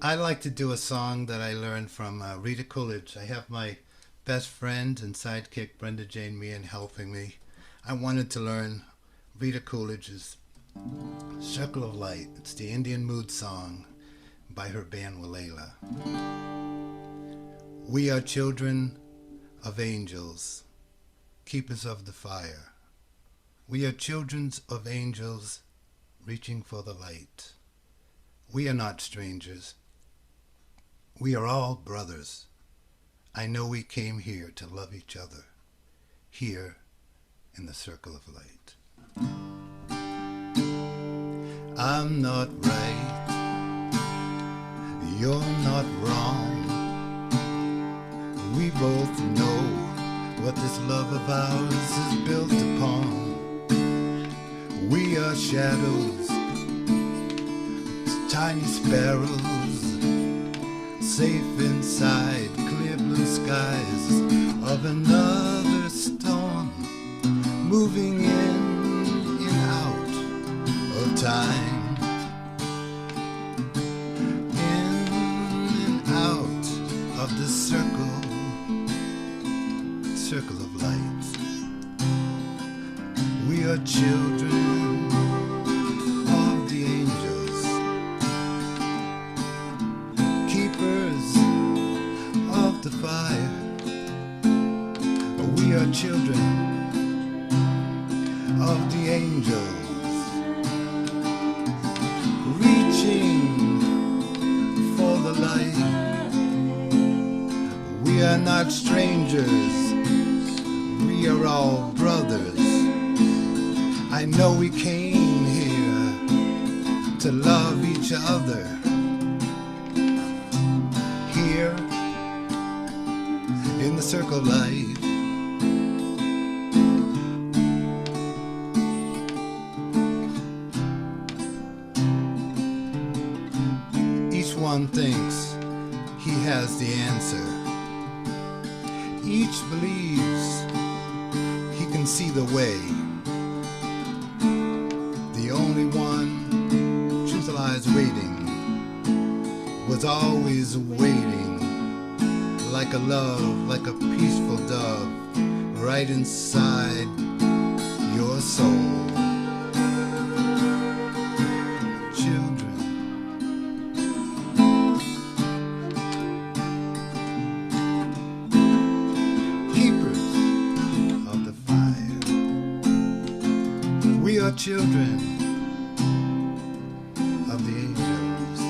I like to do a song that I learned from Rita Coolidge. I have my best friend and sidekick, Brenda Jane Meehan, helping me. I wanted to learn Rita Coolidge's Circle of Light. It's the Indian Mood Song by her band Wilhelm. We are children of angels, keepers of the fire. We are children of angels reaching for the light. We are not strangers. We are all brothers. I know we came here to love each other, here in the circle of light. I'm not right. You're not wrong. We both know what this love of ours is built upon. We are shadows, tiny sparrows, safe inside clear blue skies of another storm, moving in and out of time, in and out of the circle of light. We are children of the angels, keepers of the fire. We are children of the angels, reaching for the light. We are not strangers, we are all brothers. I know we came here to love each other, here in the circle of light. Each one thinks he has the answer. Each believes he can see the way. The only one, truth lies waiting, was always waiting, like a love, like a peaceful dove, right inside your soul. Children, keepers of the fire. We are children of the angels,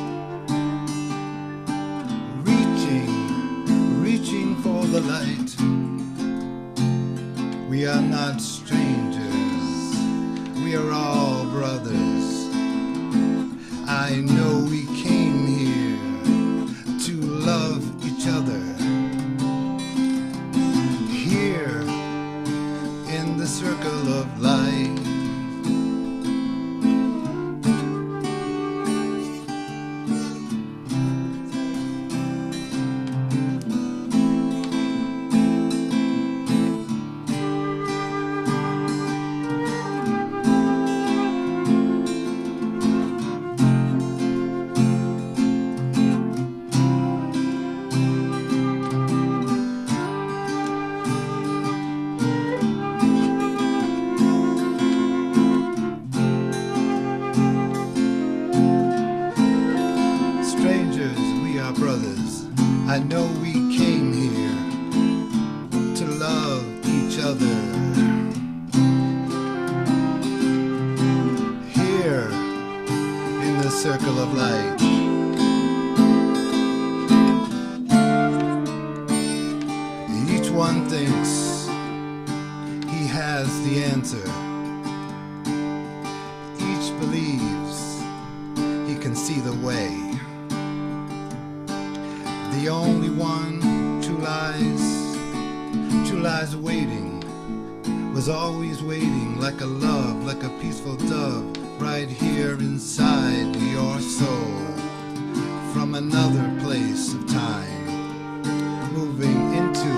circle of light. Each one thinks he has the answer. Each believes he can see the way. The only one true lies waiting, was always waiting like a love, like a peaceful dove, right here inside your soul, from another place of time, moving into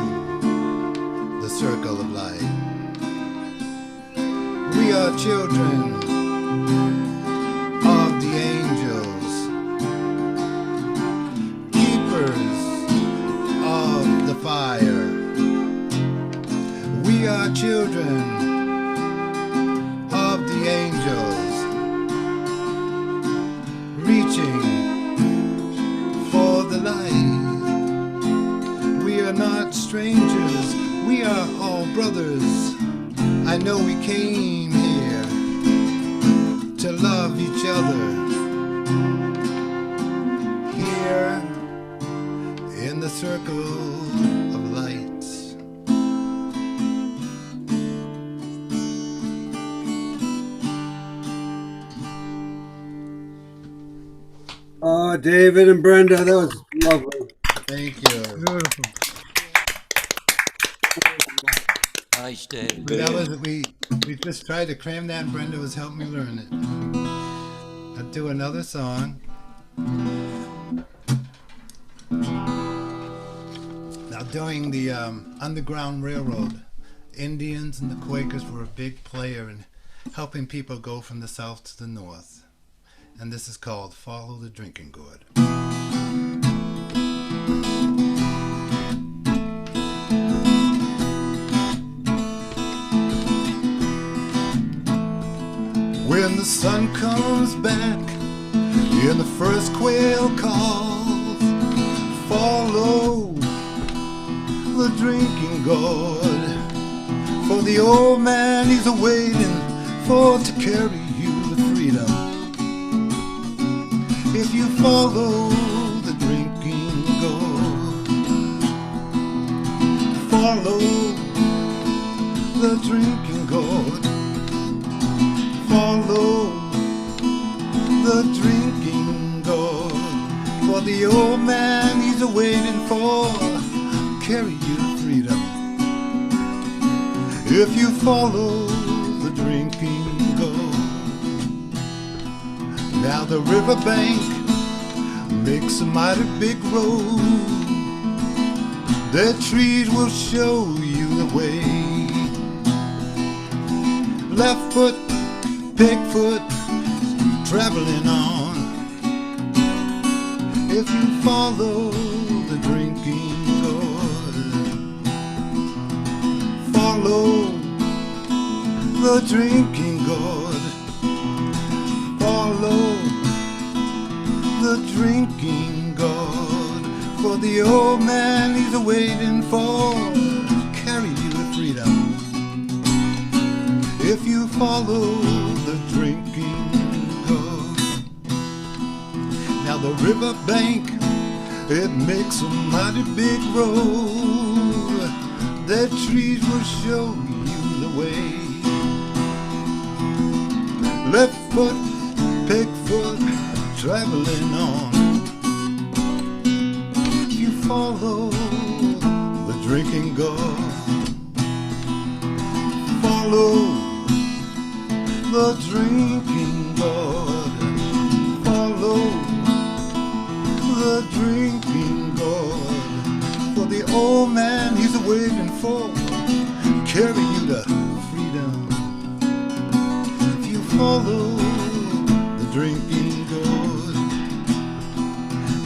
the circle of light. We are children of the angels, keepers of the fire. We are children of the angels, reaching for the light. We are not strangers, we are all brothers. I know we came here to love each other, here in the circle of light. David and Brenda, that was lovely. Thank you. Beautiful. Nice, Dave. That was we just tried to cram that. Brenda was helping me learn it. I'll do another song. Now, during the Underground Railroad, Indians and the Quakers were a big player in helping people go from the south to the north. And this is called Follow the Drinking Gourd. When the sun comes back and the first quail calls, follow the drinking gourd, for the old man he's a-waiting for to carry you to freedom. If you follow the drinking gourd, follow the drinking gourd, follow the drinking gourd, for the old man he's a-waiting for carry you to freedom. If you follow the drinking gourd. Now the riverbank makes a mighty big road. The trees will show you the way. Left foot, pig foot, traveling on. If you follow the drinking gourd, follow the drinking gourd, follow the drinking gourd, for the old man he's a-waiting for carry you to freedom. If you follow the drinking gourd. Now the riverbank, it makes a mighty big road. The trees will show you the way. Left foot, pig foot, traveling on. You follow the drinking gourd. Follow the drinking gourd. Follow the drinking gourd. For the old man he's waiting for carry you to freedom. If you follow the drinking gourd.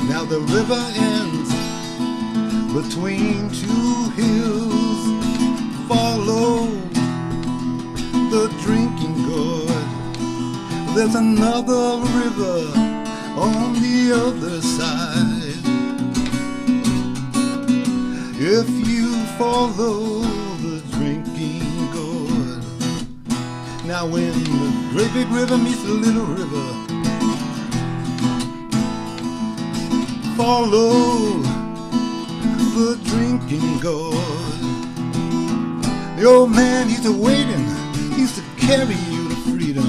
Now the river ends between two hills. Follow the drinking gourd. There's another river on the other side. If you follow the drinking gourd. Now when the great big river meets the little river, follow the drinking gourd. The old man, he's a-waiting, he's to carry you to freedom.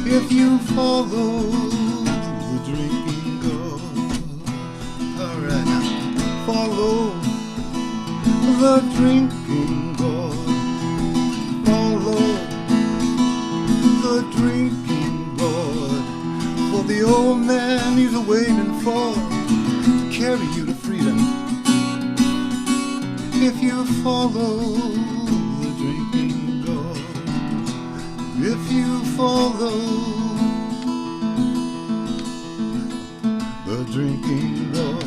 If you follow the drinking gourd. All right, now follow the drinking gourd. Follow the drinking gourd. For the old man, he's a-waiting for to carry you to freedom. If you follow the drinking gourd, if you follow the drinking gourd.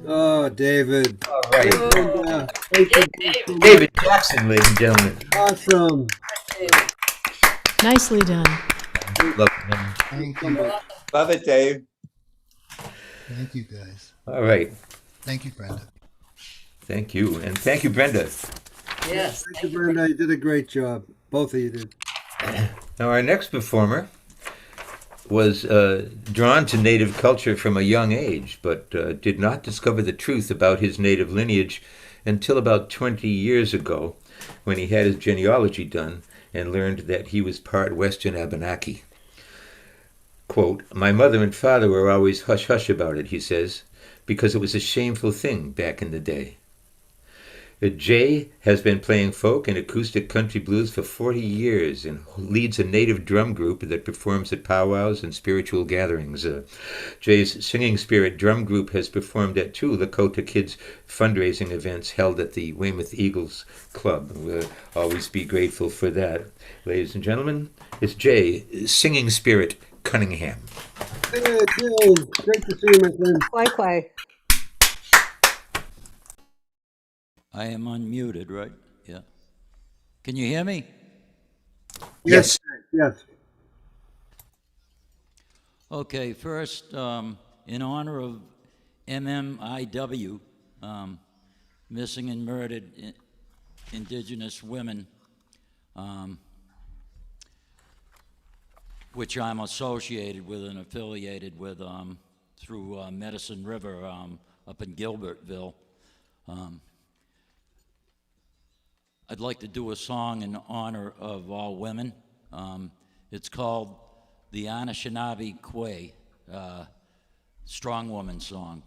Oh, David. All right. David Jackson, ladies and gentlemen. Awesome. Nicely done. Love him. Thank you. Love it, Dave. Thank you, guys. All right. Thank you, Brenda. Thank you. And thank you, Brenda. Yes. Thank you, Brenda. You did a great job. Both of you did. Now, our next performer was drawn to native culture from a young age, but did not discover the truth about his native lineage until about 20 years ago, when he had his genealogy done and learned that he was part Western Abenaki. Quote, "My mother and father were always hush-hush about it," he says, "because it was a shameful thing back in the day." Jay has been playing folk and acoustic country blues for 40 years and leads a native drum group that performs at powwows and spiritual gatherings. Jay's Singing Spirit drum group has performed at 2 Lakota Kidz fundraising events held at the Weymouth Eagles Club. We'll always be grateful for that. Ladies and gentlemen, it's Jay, Singing Spirit Cunningham. Hey, Jay. Great to see you, my friend. Likewise. I am unmuted, right? Yeah. Can you hear me? Yes. Yes. Okay, first, in honor of MMIW, Missing and Murdered Indigenous Women, which I'm associated with and affiliated with through Medicine River up in Gilbertville. I'd like to do a song in honor of all women. It's called the Anishinaabe Kwe, Strong Woman Song.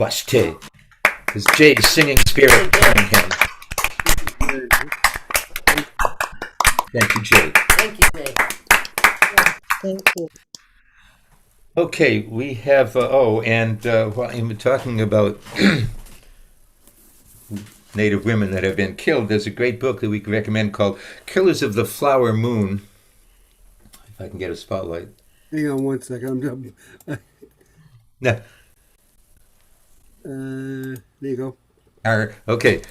Washte. It's Jay's singing spirit. Cunningham. Thank you, Jay. Thank you, Jay. Thank you. Okay, we have, while I'm talking about Native women that have been killed, there's a great book that we can recommend called Killers of the Flower Moon. If I can get a spotlight. Hang on one second. No. There you go. Okay.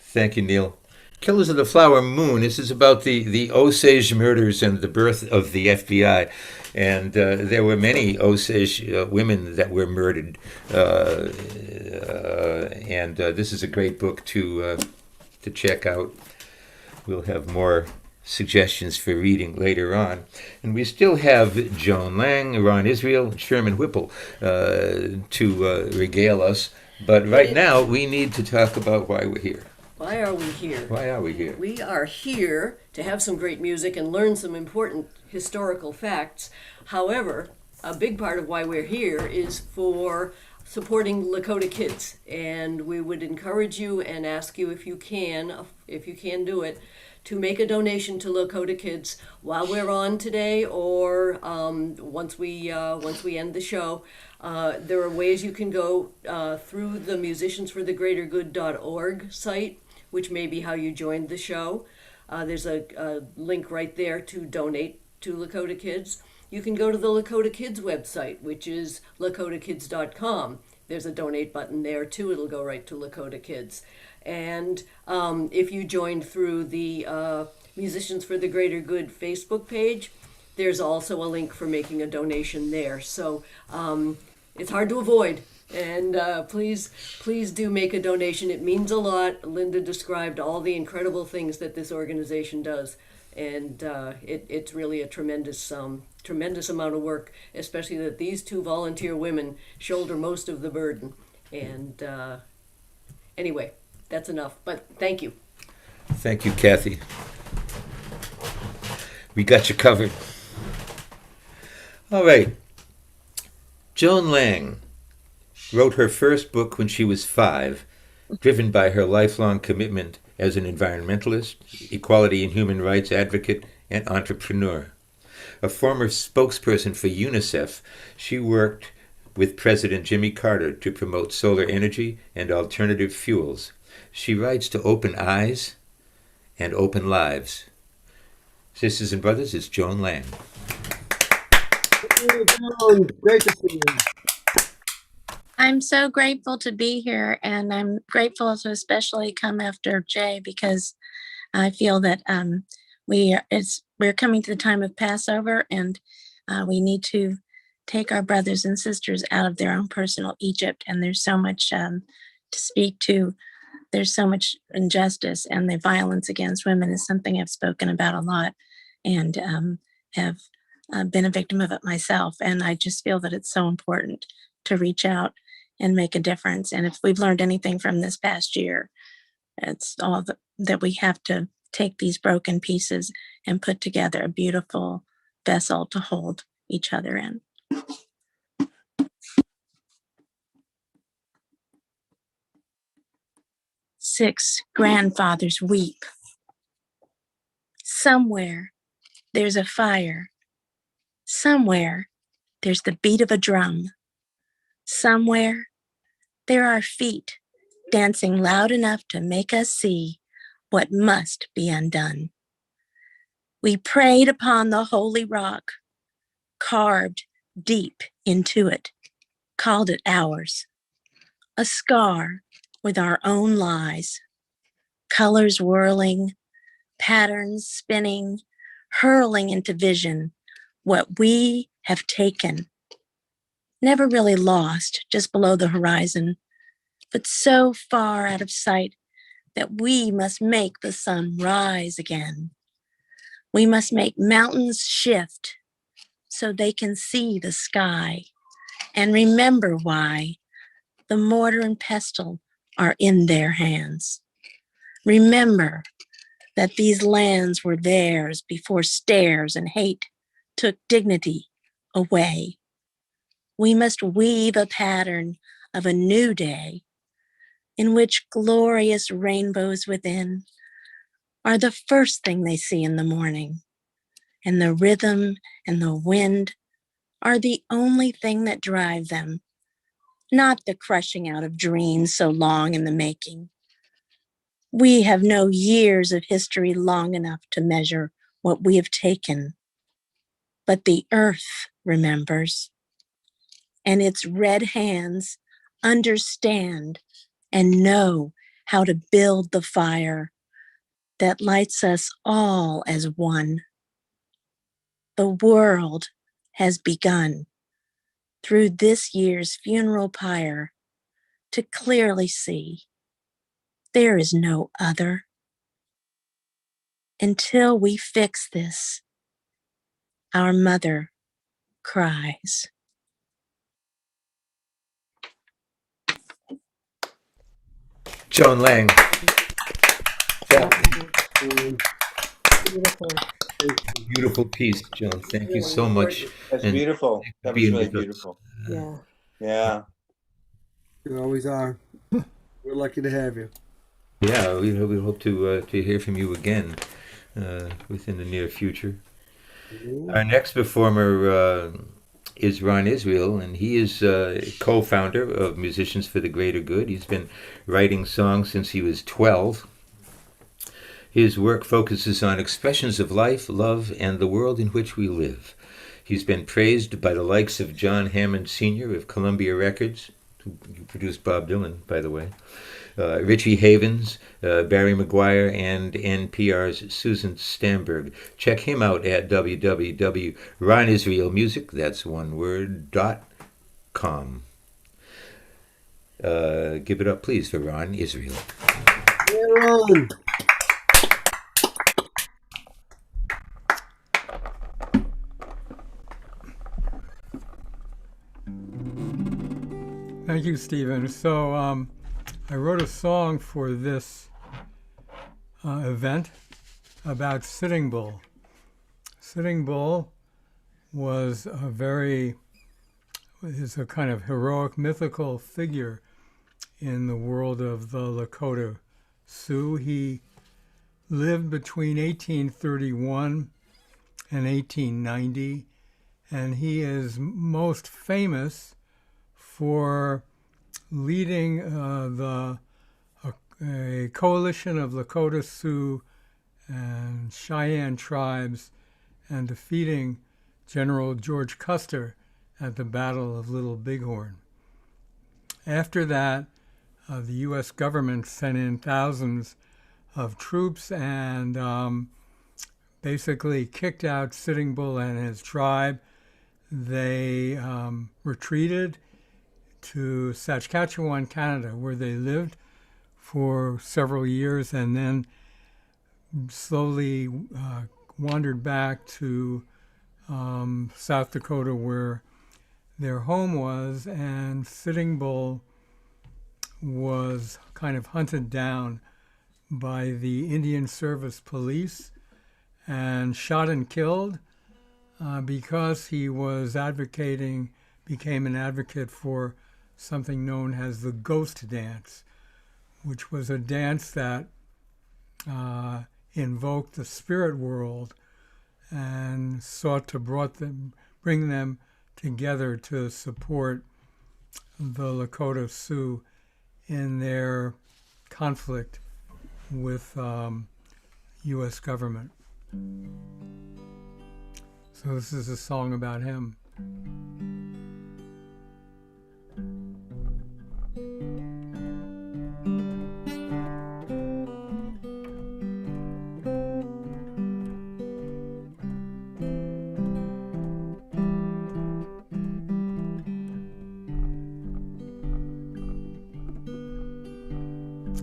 Thank you, Neil. Killers of the Flower Moon. This is about the Osage murders and the birth of the FBI. And there were many Osage women that were murdered. And this is a great book to check out. We'll have more suggestions for reading later on. And we still have Joan Lange, Ron Israel, Sherman Whipple to regale us. But right now, we need to talk about why we're here. Why are we here? Why are we here? We are here to have some great music and learn some important historical facts. However, a big part of why we're here is for supporting Lakota Kidz. And we would encourage you and ask you if you can do it, to make a donation to Lakota Kidz while we're on today, or once we end the show. There are ways you can go through the musiciansforthegreatergood.org site, which may be how you joined the show. There's a link right there to donate to Lakota Kidz. You can go to the Lakota Kidz website, which is lakotakidz.com. There's a donate button there too. It'll go right to Lakota Kidz. And if you joined through the Musicians for the Greater Good Facebook page, there's also a link for making a donation there. So it's hard to avoid. And please do make a donation. It means a lot. Linda described all the incredible things that this organization does. And it's really a tremendous amount of work, especially that these two volunteer women shoulder most of the burden. And anyway, that's enough. But thank you. Thank you, Kathy. We got you covered. All right. Joan Lange wrote her first book when she was 5, driven by her lifelong commitment as an environmentalist, equality and human rights advocate, and entrepreneur. A former spokesperson for UNICEF, she worked with President Jimmy Carter to promote solar energy and alternative fuels. She writes to open eyes and open lives. Sisters and brothers, it's Joan Lange. Hey, Joan, great to see you. I'm so grateful to be here, and I'm grateful to especially come after Jay, because I feel that we're coming to the time of Passover, and we need to take our brothers and sisters out of their own personal Egypt. And there's so much to speak to. There's so much injustice, and the violence against women is something I've spoken about a lot, and have been a victim of it myself. And I just feel that it's so important to reach out and make a difference. And if we've learned anything from this past year, it's all that we have to take these broken pieces and put together a beautiful vessel to hold each other in. Six grandfathers weep. Somewhere there's a fire. Somewhere there's the beat of a drum. Somewhere there are feet dancing loud enough to make us see what must be undone. We prayed upon the holy rock, carved deep into it, called it ours, a scar with our own lies, colors whirling, patterns spinning, hurling into vision what we have taken. Never really lost, just below the horizon, but so far out of sight that we must make the sun rise again. We must make mountains shift so they can see the sky and remember why the mortar and pestle are in their hands. Remember that these lands were theirs before stares and hate took dignity away. We must weave a pattern of a new day in which glorious rainbows within are the first thing they see in the morning, and the rhythm and the wind are the only thing that drive them, not the crushing out of dreams so long in the making. We have no years of history long enough to measure what we have taken, but the earth remembers, and its red hands understand and know how to build the fire that lights us all as one. The world has begun through this year's funeral pyre to clearly see there is no other. Until we fix this, our mother cries. Joan Lange. Yeah. Beautiful. Beautiful piece, Joan. Thank you so much. That's And beautiful. That was being really with us. beautiful. Yeah. Yeah. You always are. We're lucky to have you. Yeah, we hope to hear from you again within the near future. Our next performer is Ron Israel, and he is co-founder of Musicians for the Greater Good. He's been writing songs since he was 12. His work focuses on expressions of life, love, and the world in which we live. He's been praised by the likes of John Hammond Sr. of Columbia Records, who produced Bob Dylan, by the way, Richie Havens, Barry McGuire, and NPR's Susan Stamberg. Check him out at www.ronisraelmusic, that's one word, .com. Give it up, please, for Ron Israel. Hey, Ron. Thank you, Stephen. So I wrote a song for this event about Sitting Bull. Sitting Bull is a kind of heroic, mythical figure in the world of the Lakota Sioux. He lived between 1831 and 1890, and he is most famous for leading a coalition of Lakota Sioux and Cheyenne tribes and defeating General George Custer at the Battle of Little Bighorn. After that, the U.S. government sent in thousands of troops and basically kicked out Sitting Bull and his tribe. They retreated to Saskatchewan, Canada, where they lived for several years and then slowly wandered back to South Dakota, where their home was, and Sitting Bull was kind of hunted down by the Indian Service Police and shot and killed because he was became an advocate for something known as the ghost dance, which was a dance that invoked the spirit world and sought to bring them together to support the Lakota Sioux in their conflict with U.S. government. So this is a song about him.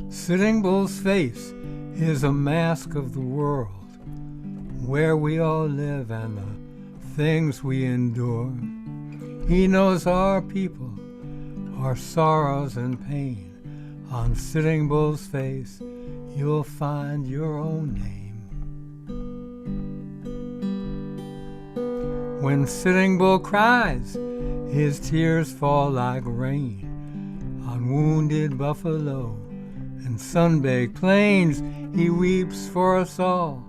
Sitting Bull's face is a mask of the world, where we all live and the things we endure. He knows our people, our sorrows and pain. On Sitting Bull's face, you'll find your own name. When Sitting Bull cries, his tears fall like rain. on wounded buffalo and sun-baked plains. He weeps for us all,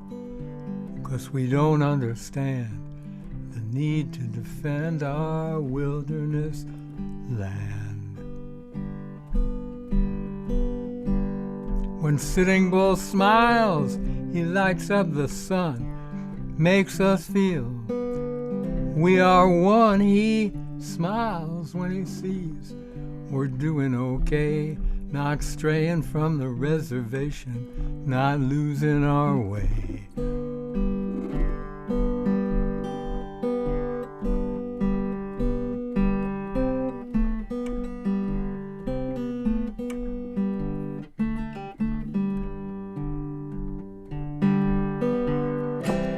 'cause we don't understand the need to defend our wilderness land. When Sitting Bull smiles, he lights up the sun, makes us feel we are one. He smiles when he sees we're doing okay, not straying from the reservation, not losing our way.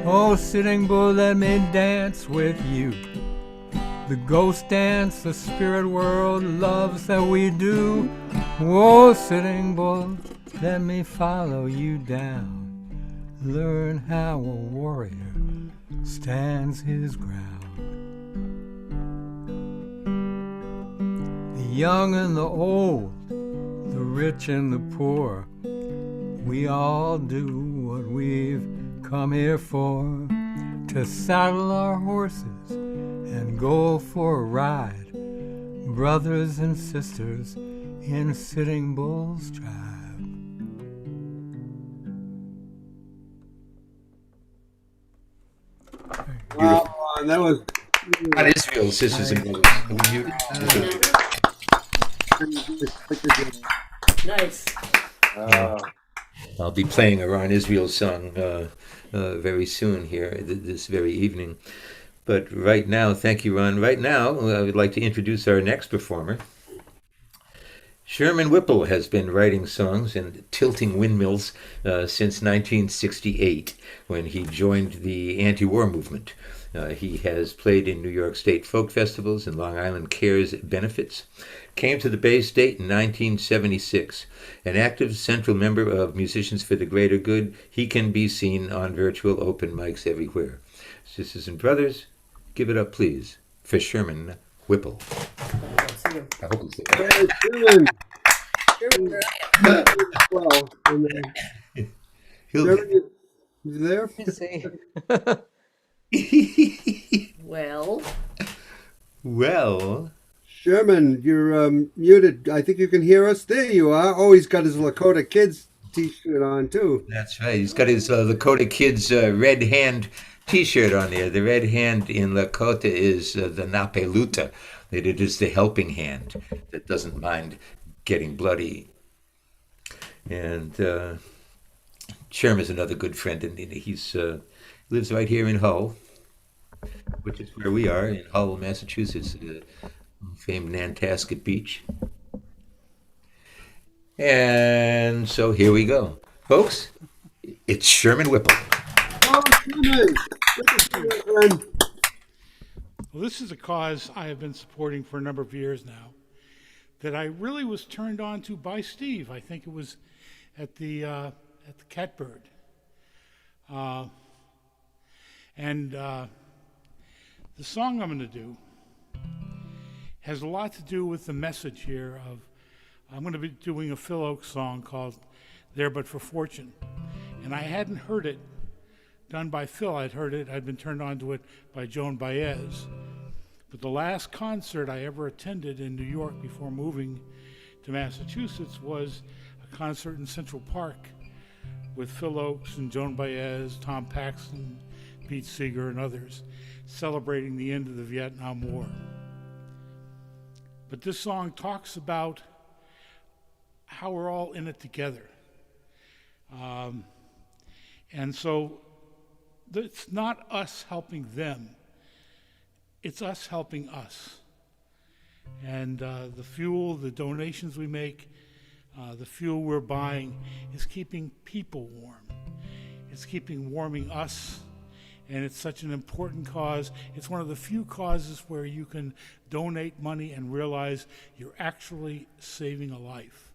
Oh, Sitting Bull, let me dance with you. The ghost dance the spirit world loves that we do. Oh, Sitting Bull, let me follow you down. Learn how a warrior stands his ground. The young and the old, the rich and the poor, we all do what we've come here for, to saddle our horses and go for a ride, brothers and sisters in Sitting Bull's tribe. Wow, that was Not Israel, sisters and brothers. Nice. I'll be playing a Ron Israel song very soon here, this very evening. But right now, thank you, Ron. Right now, I would like to introduce our next performer. Sherman Whipple has been writing songs and tilting windmills since 1968, when he joined the anti-war movement. He has played in New York State folk festivals and Long Island Cares benefits. Came to the Bay State in 1976. An active central member of Musicians for the Greater Good, he can be seen on virtual open mics everywhere. Sisters and brothers, give it up, please, for Sherman Whipple. I hope he's there. well. He'll... You there? Well. Sherman, you're muted. I think you can hear us. There you are. Oh, he's got his Lakota Kidz t-shirt on, too. That's right. He's got his Lakota Kidz red hand t-shirt on there. The red hand in Lakota is the Napeluta. It is the helping hand that doesn't mind getting bloody. And Sherm is another good friend, and he's lives right here in Hull, which is where we are, in Hull, Massachusetts, famed Nantasket Beach. And so here we go. Folks, it's Sherman Whipple. Oh, Sherman! Good to see you, friend. Well, this is a cause I have been supporting for a number of years now, that I really was turned on to by Steve. I think it was at the Catbird. The song I'm going to do has a lot to do with the message here of, I'm going to be doing a Phil Oakes song called There But For Fortune. And I hadn't heard it done by Phil. I'd heard it, I'd been turned on to it by Joan Baez. But the last concert I ever attended in New York before moving to Massachusetts was a concert in Central Park with Phil Oakes and Joan Baez, Tom Paxton, Pete Seeger, and others, celebrating the end of the Vietnam War. But this song talks about how we're all in it together. And so it's not us helping them, it's us helping us. And the fuel, the donations we make, the fuel we're buying is keeping people warm. It's warming us, and it's such an important cause. It's one of the few causes where you can donate money and realize you're actually saving a life,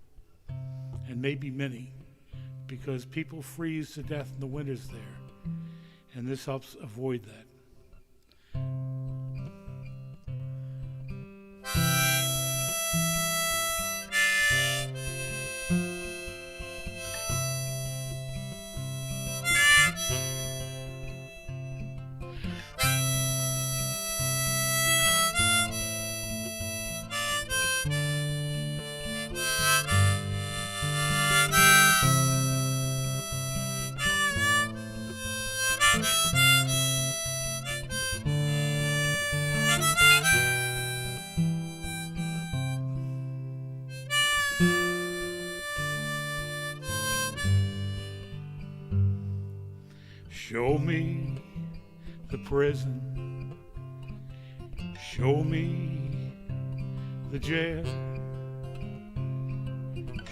and maybe many, because people freeze to death in the winters there, and this helps avoid that. Show me the prison. Show me the jail.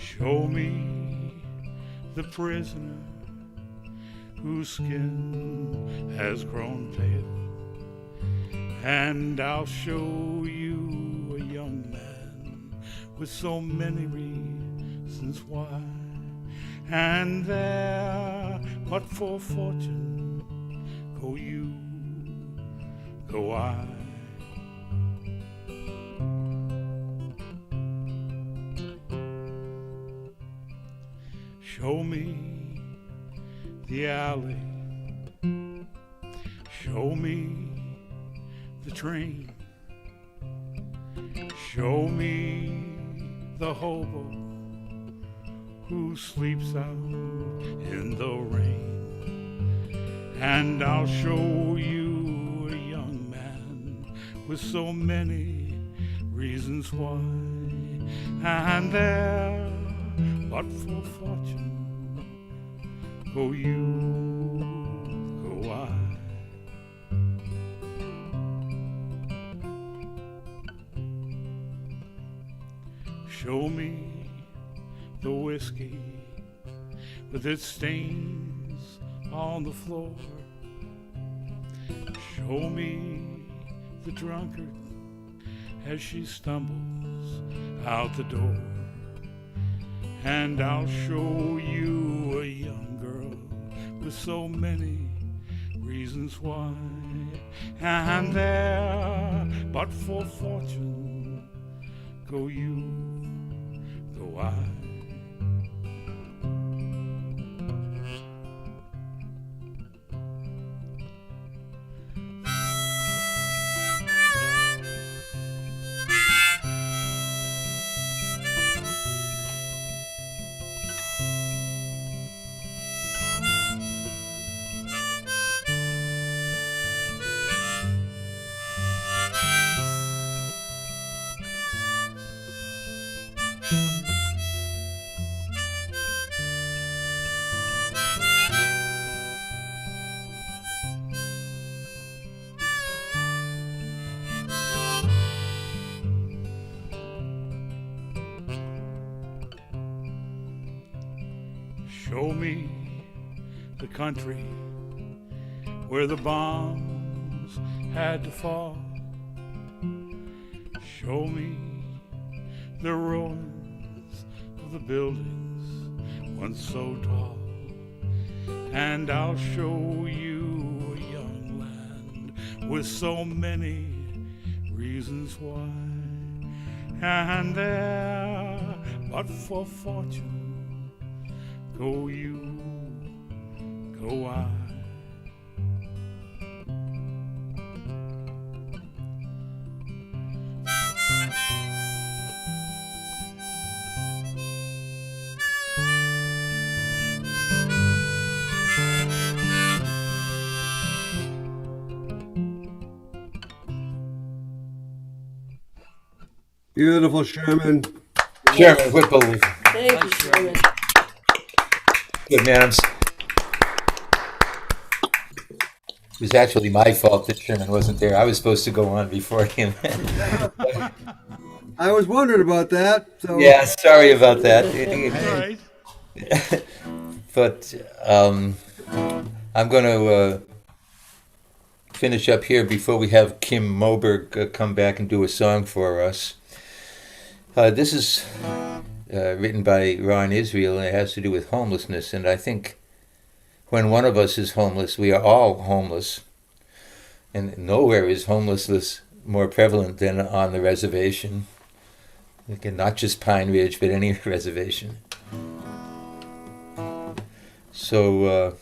Show me the prisoner whose skin has grown pale. And I'll show you a young man with so many reasons why. And there, but for fortune, go you, go I. Show me the alley. Show me the train. Show me the hobo who sleeps out in the rain. And I'll show you a young man with so many reasons why. And there, but for fortune, go you, go I. Show me the whiskey with its stains on the floor. Show me the drunkard as she stumbles out the door. And I'll show you a young girl with so many reasons why. And there, but for fortune, go you, go I. Show me the country where the bombs had to fall. Show me the ruins of the buildings once so tall. And I'll show you a young land with so many reasons why. And there, but for fortune, go you, go I. Beautiful, Sherman. Sherman, Whipple. Thank you, Sherman. Good man. It was actually my fault that Sherman wasn't there. I was supposed to go on before him. I was wondering about that. So. Yeah, sorry about that. Right. But I'm going to finish up here before we have Kim Moberg come back and do a song for us. This is written by Ron Israel, and it has to do with homelessness. And I think when one of us is homeless, we are all homeless. And nowhere is homelessness more prevalent than on the reservation. Again, not just Pine Ridge, but any reservation. So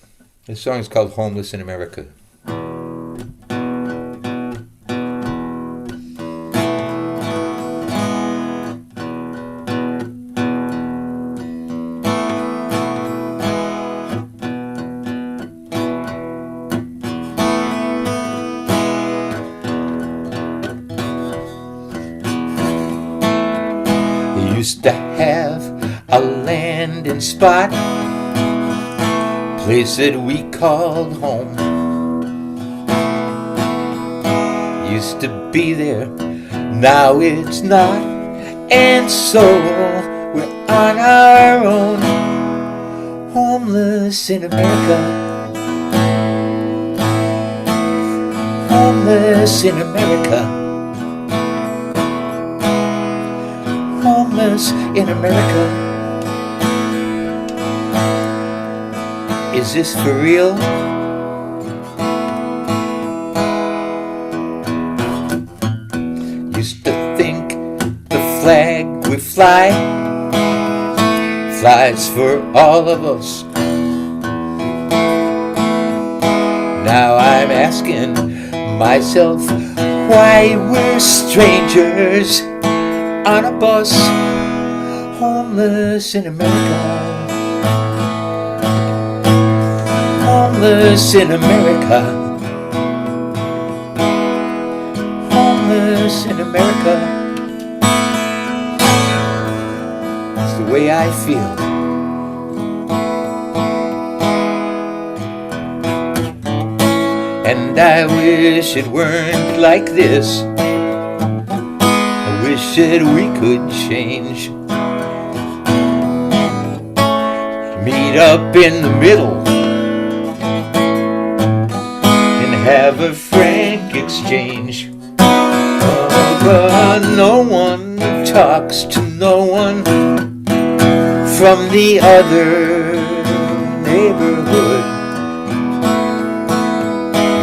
this song is called Homeless in America. Used to have a landing spot, place that we called home. Used to be there, now it's not, and so we're on our own, homeless in America, homeless in America, homeless in America. Is this for real? Used to think the flag we fly flies for all of us. Now I'm asking myself why we're strangers on a bus, homeless in America. Homeless in America, homeless in America. It's the way I feel. And I wish it weren't like this. I wish that we could change. Meet up in the middle, have a frank exchange. But no one talks to no one from the other neighborhood.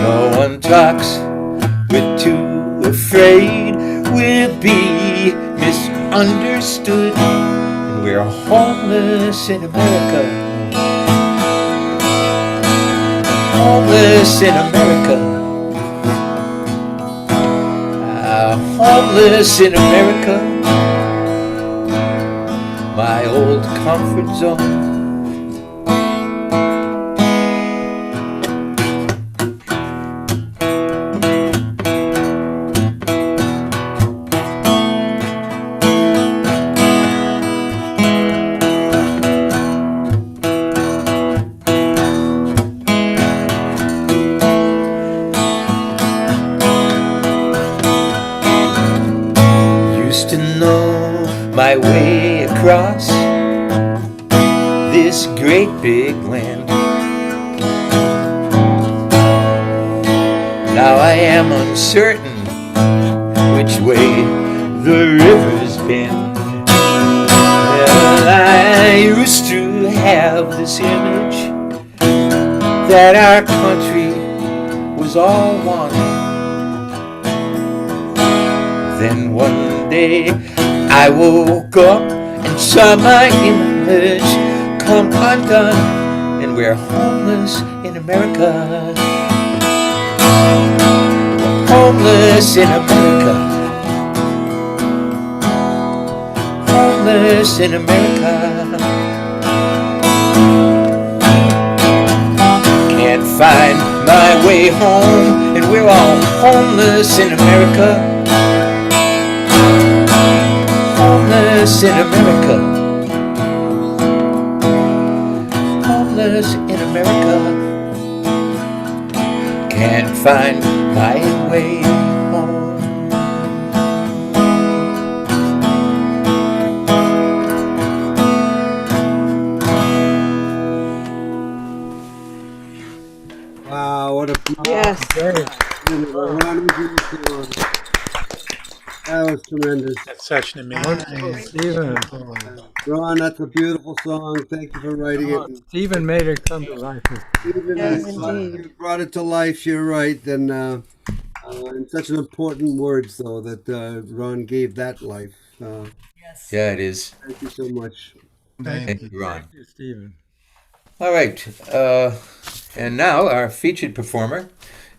No one talks, we're too afraid we'll be misunderstood. And we're homeless in America, homeless in America, homeless in America, my old comfort zone. My way across this great big land. Now I am uncertain which way the rivers bend. Well, I used to have this image that our country was all one. Then one day I woke up and saw my image come undone, and we're homeless in America. We're homeless in America. Homeless in America. Can't find my way home, and we're all homeless in America. Homeless in America, homeless in America, can't find my way home. Wow, what a Yes. That was tremendous. That's such an amazing. Stephen. Ron, that's a beautiful song. Thank you for writing it. Stephen made it come to life. Yes, indeed. You brought it to life. You're right, and such an important words though that Ron gave that life. Yes. Yeah, it is. Thank you so much. Thank you, Ron. Thank you, Stephen. All right, and now our featured performer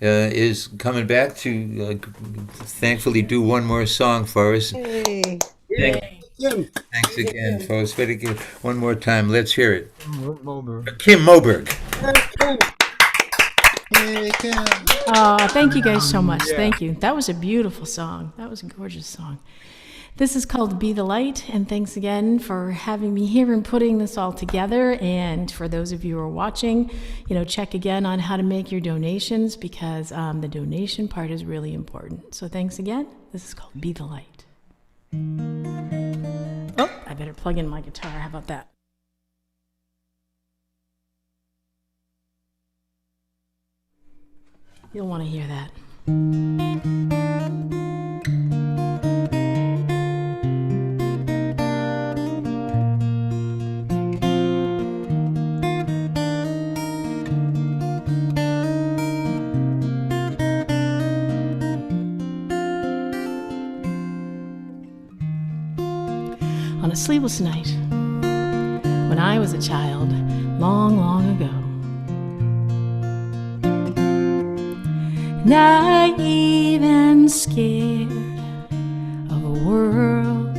is coming back to thankfully do one more song for us. Hey. Thanks again, folks. Better give one more time. Let's hear it. Moberg. Kim Moberg. Thank you guys so much. Thank you. That was a beautiful song. That was a gorgeous song. This is called Be the Light, and thanks again for having me here and putting this all together. And for those of you who are watching, check again on how to make your donations, because the donation part is really important. So thanks again. This is called Be the Light. Oh, I better plug in my guitar. How about that? You'll want to hear that. On a sleepless night, when I was a child, long, long ago, naive and scared of a world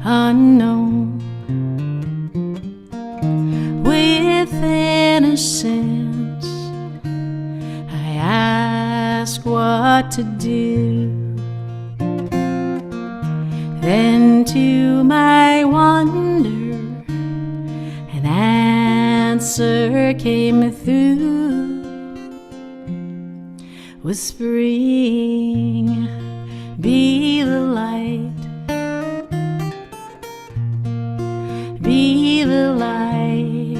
unknown, with innocence, I asked what to do. Then to my wonder, an answer came through, whispering, be the light, be the light,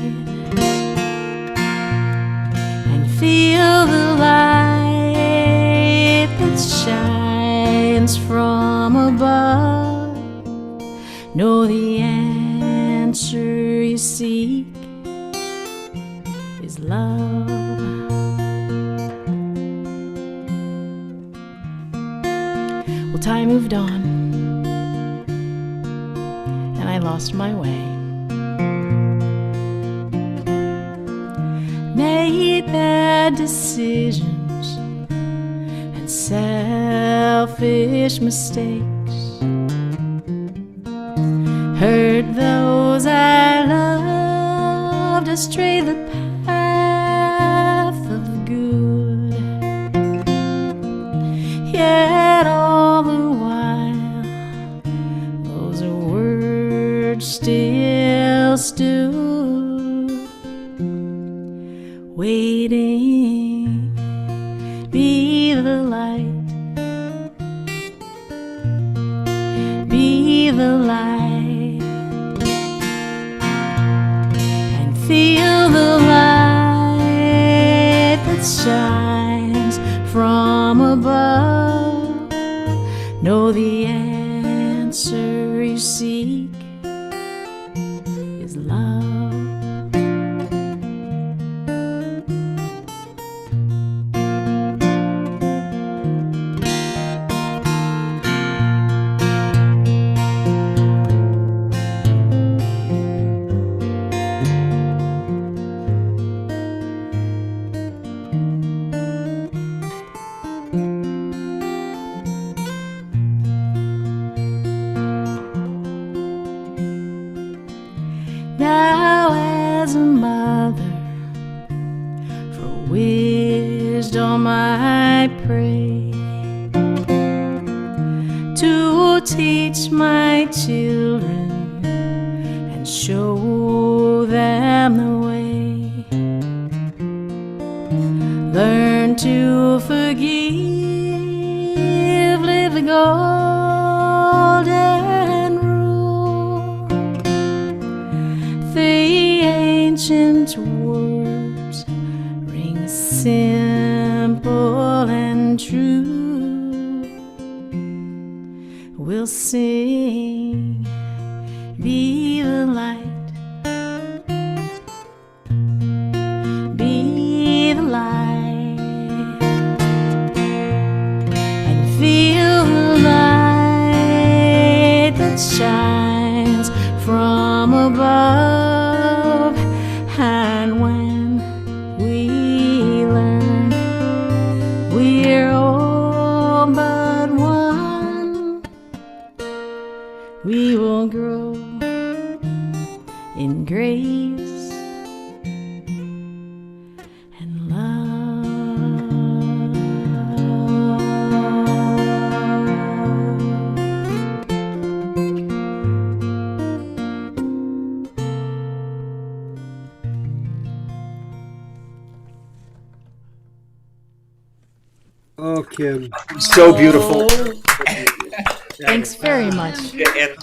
and feel the light that shines from above. Know the answer you seek is love. Well, time moved on, and I lost my way. Made bad decisions and selfish mistakes. Heard those I loved astray the path of good. Yet all the while, those words still stood, waiting. Be the light, be the light. Feel the light that shines from above. Know the answer you seek is love. Now as a mother, for wisdom I pray, to teach my children and show them the way. Learn to forgive, live the golden rule. The ancient words ring simple and true. We'll sing, be the light, be the light, and feel the light that shines from above. And when we learn we're all but one, we will grow in grace and love. Kim. So beautiful. Thanks very much. And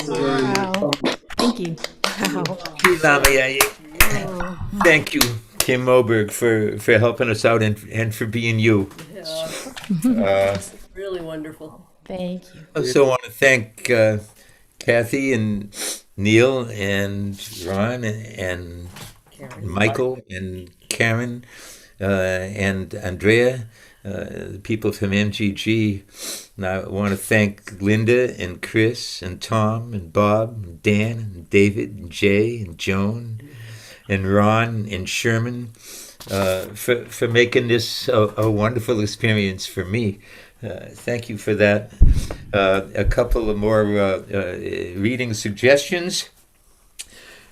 Wow. Thank you. Wow. thank you, Kim Moberg, for helping us out and for being you. Really wonderful. Thank you. I also want to thank Kathy and Neil and Ron and Michael and Karen and Andrea, the people from MGG. And I want to thank Linda and Chris and Tom and Bob and Dan and David and Jay and Joan and Ron and Sherman for making this a wonderful experience for me. Thank you for that. A couple of more reading suggestions.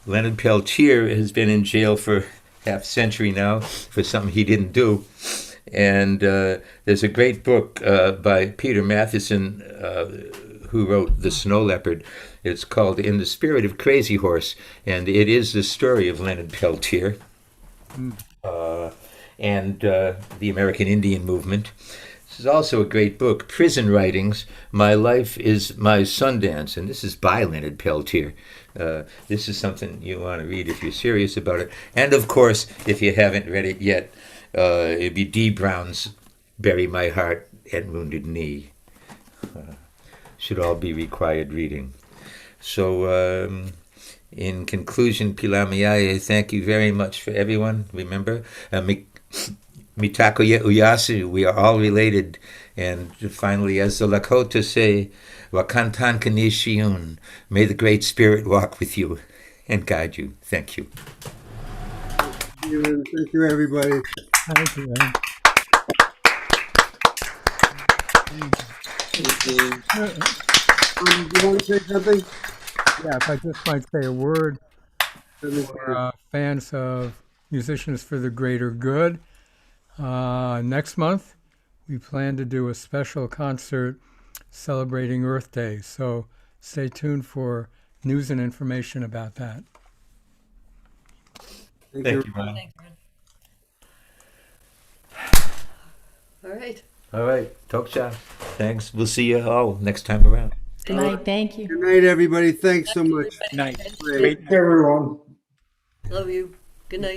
Leonard Peltier has been in jail for half a century now for something he didn't do. And there's a great book by Peter Matheson who wrote The Snow Leopard. It's called In the Spirit of Crazy Horse, and it is the story of Leonard Peltier and the American Indian movement. This is also a great book, Prison Writings, My Life is My Sundance, and this is by Leonard Peltier. This is something you want to read if you're serious about it. And of course, if you haven't read it yet, it'd be D. Brown's Bury My Heart and Wounded Knee. Should all be required reading. So, in conclusion, Pilamiaye, thank you very much for everyone. Remember, Mitakoye Uyasu, we are all related. And finally, as the Lakota say, Wakantan Kanishiyun, may the Great Spirit walk with you and guide you. Thank you. Thank you, everybody. Thank you. You want to say something? Yeah, if I just might say a word for fans of Musicians for the Greater Good. Next month, we plan to do a special concert celebrating Earth Day, so stay tuned for news and information about that. Thank you, Ron. All right. All right. Talk shop. Thanks. We'll see you all next time around. Good night. Thank you. Good night, everybody. Thanks so much. Night. Great. Love you. Good night.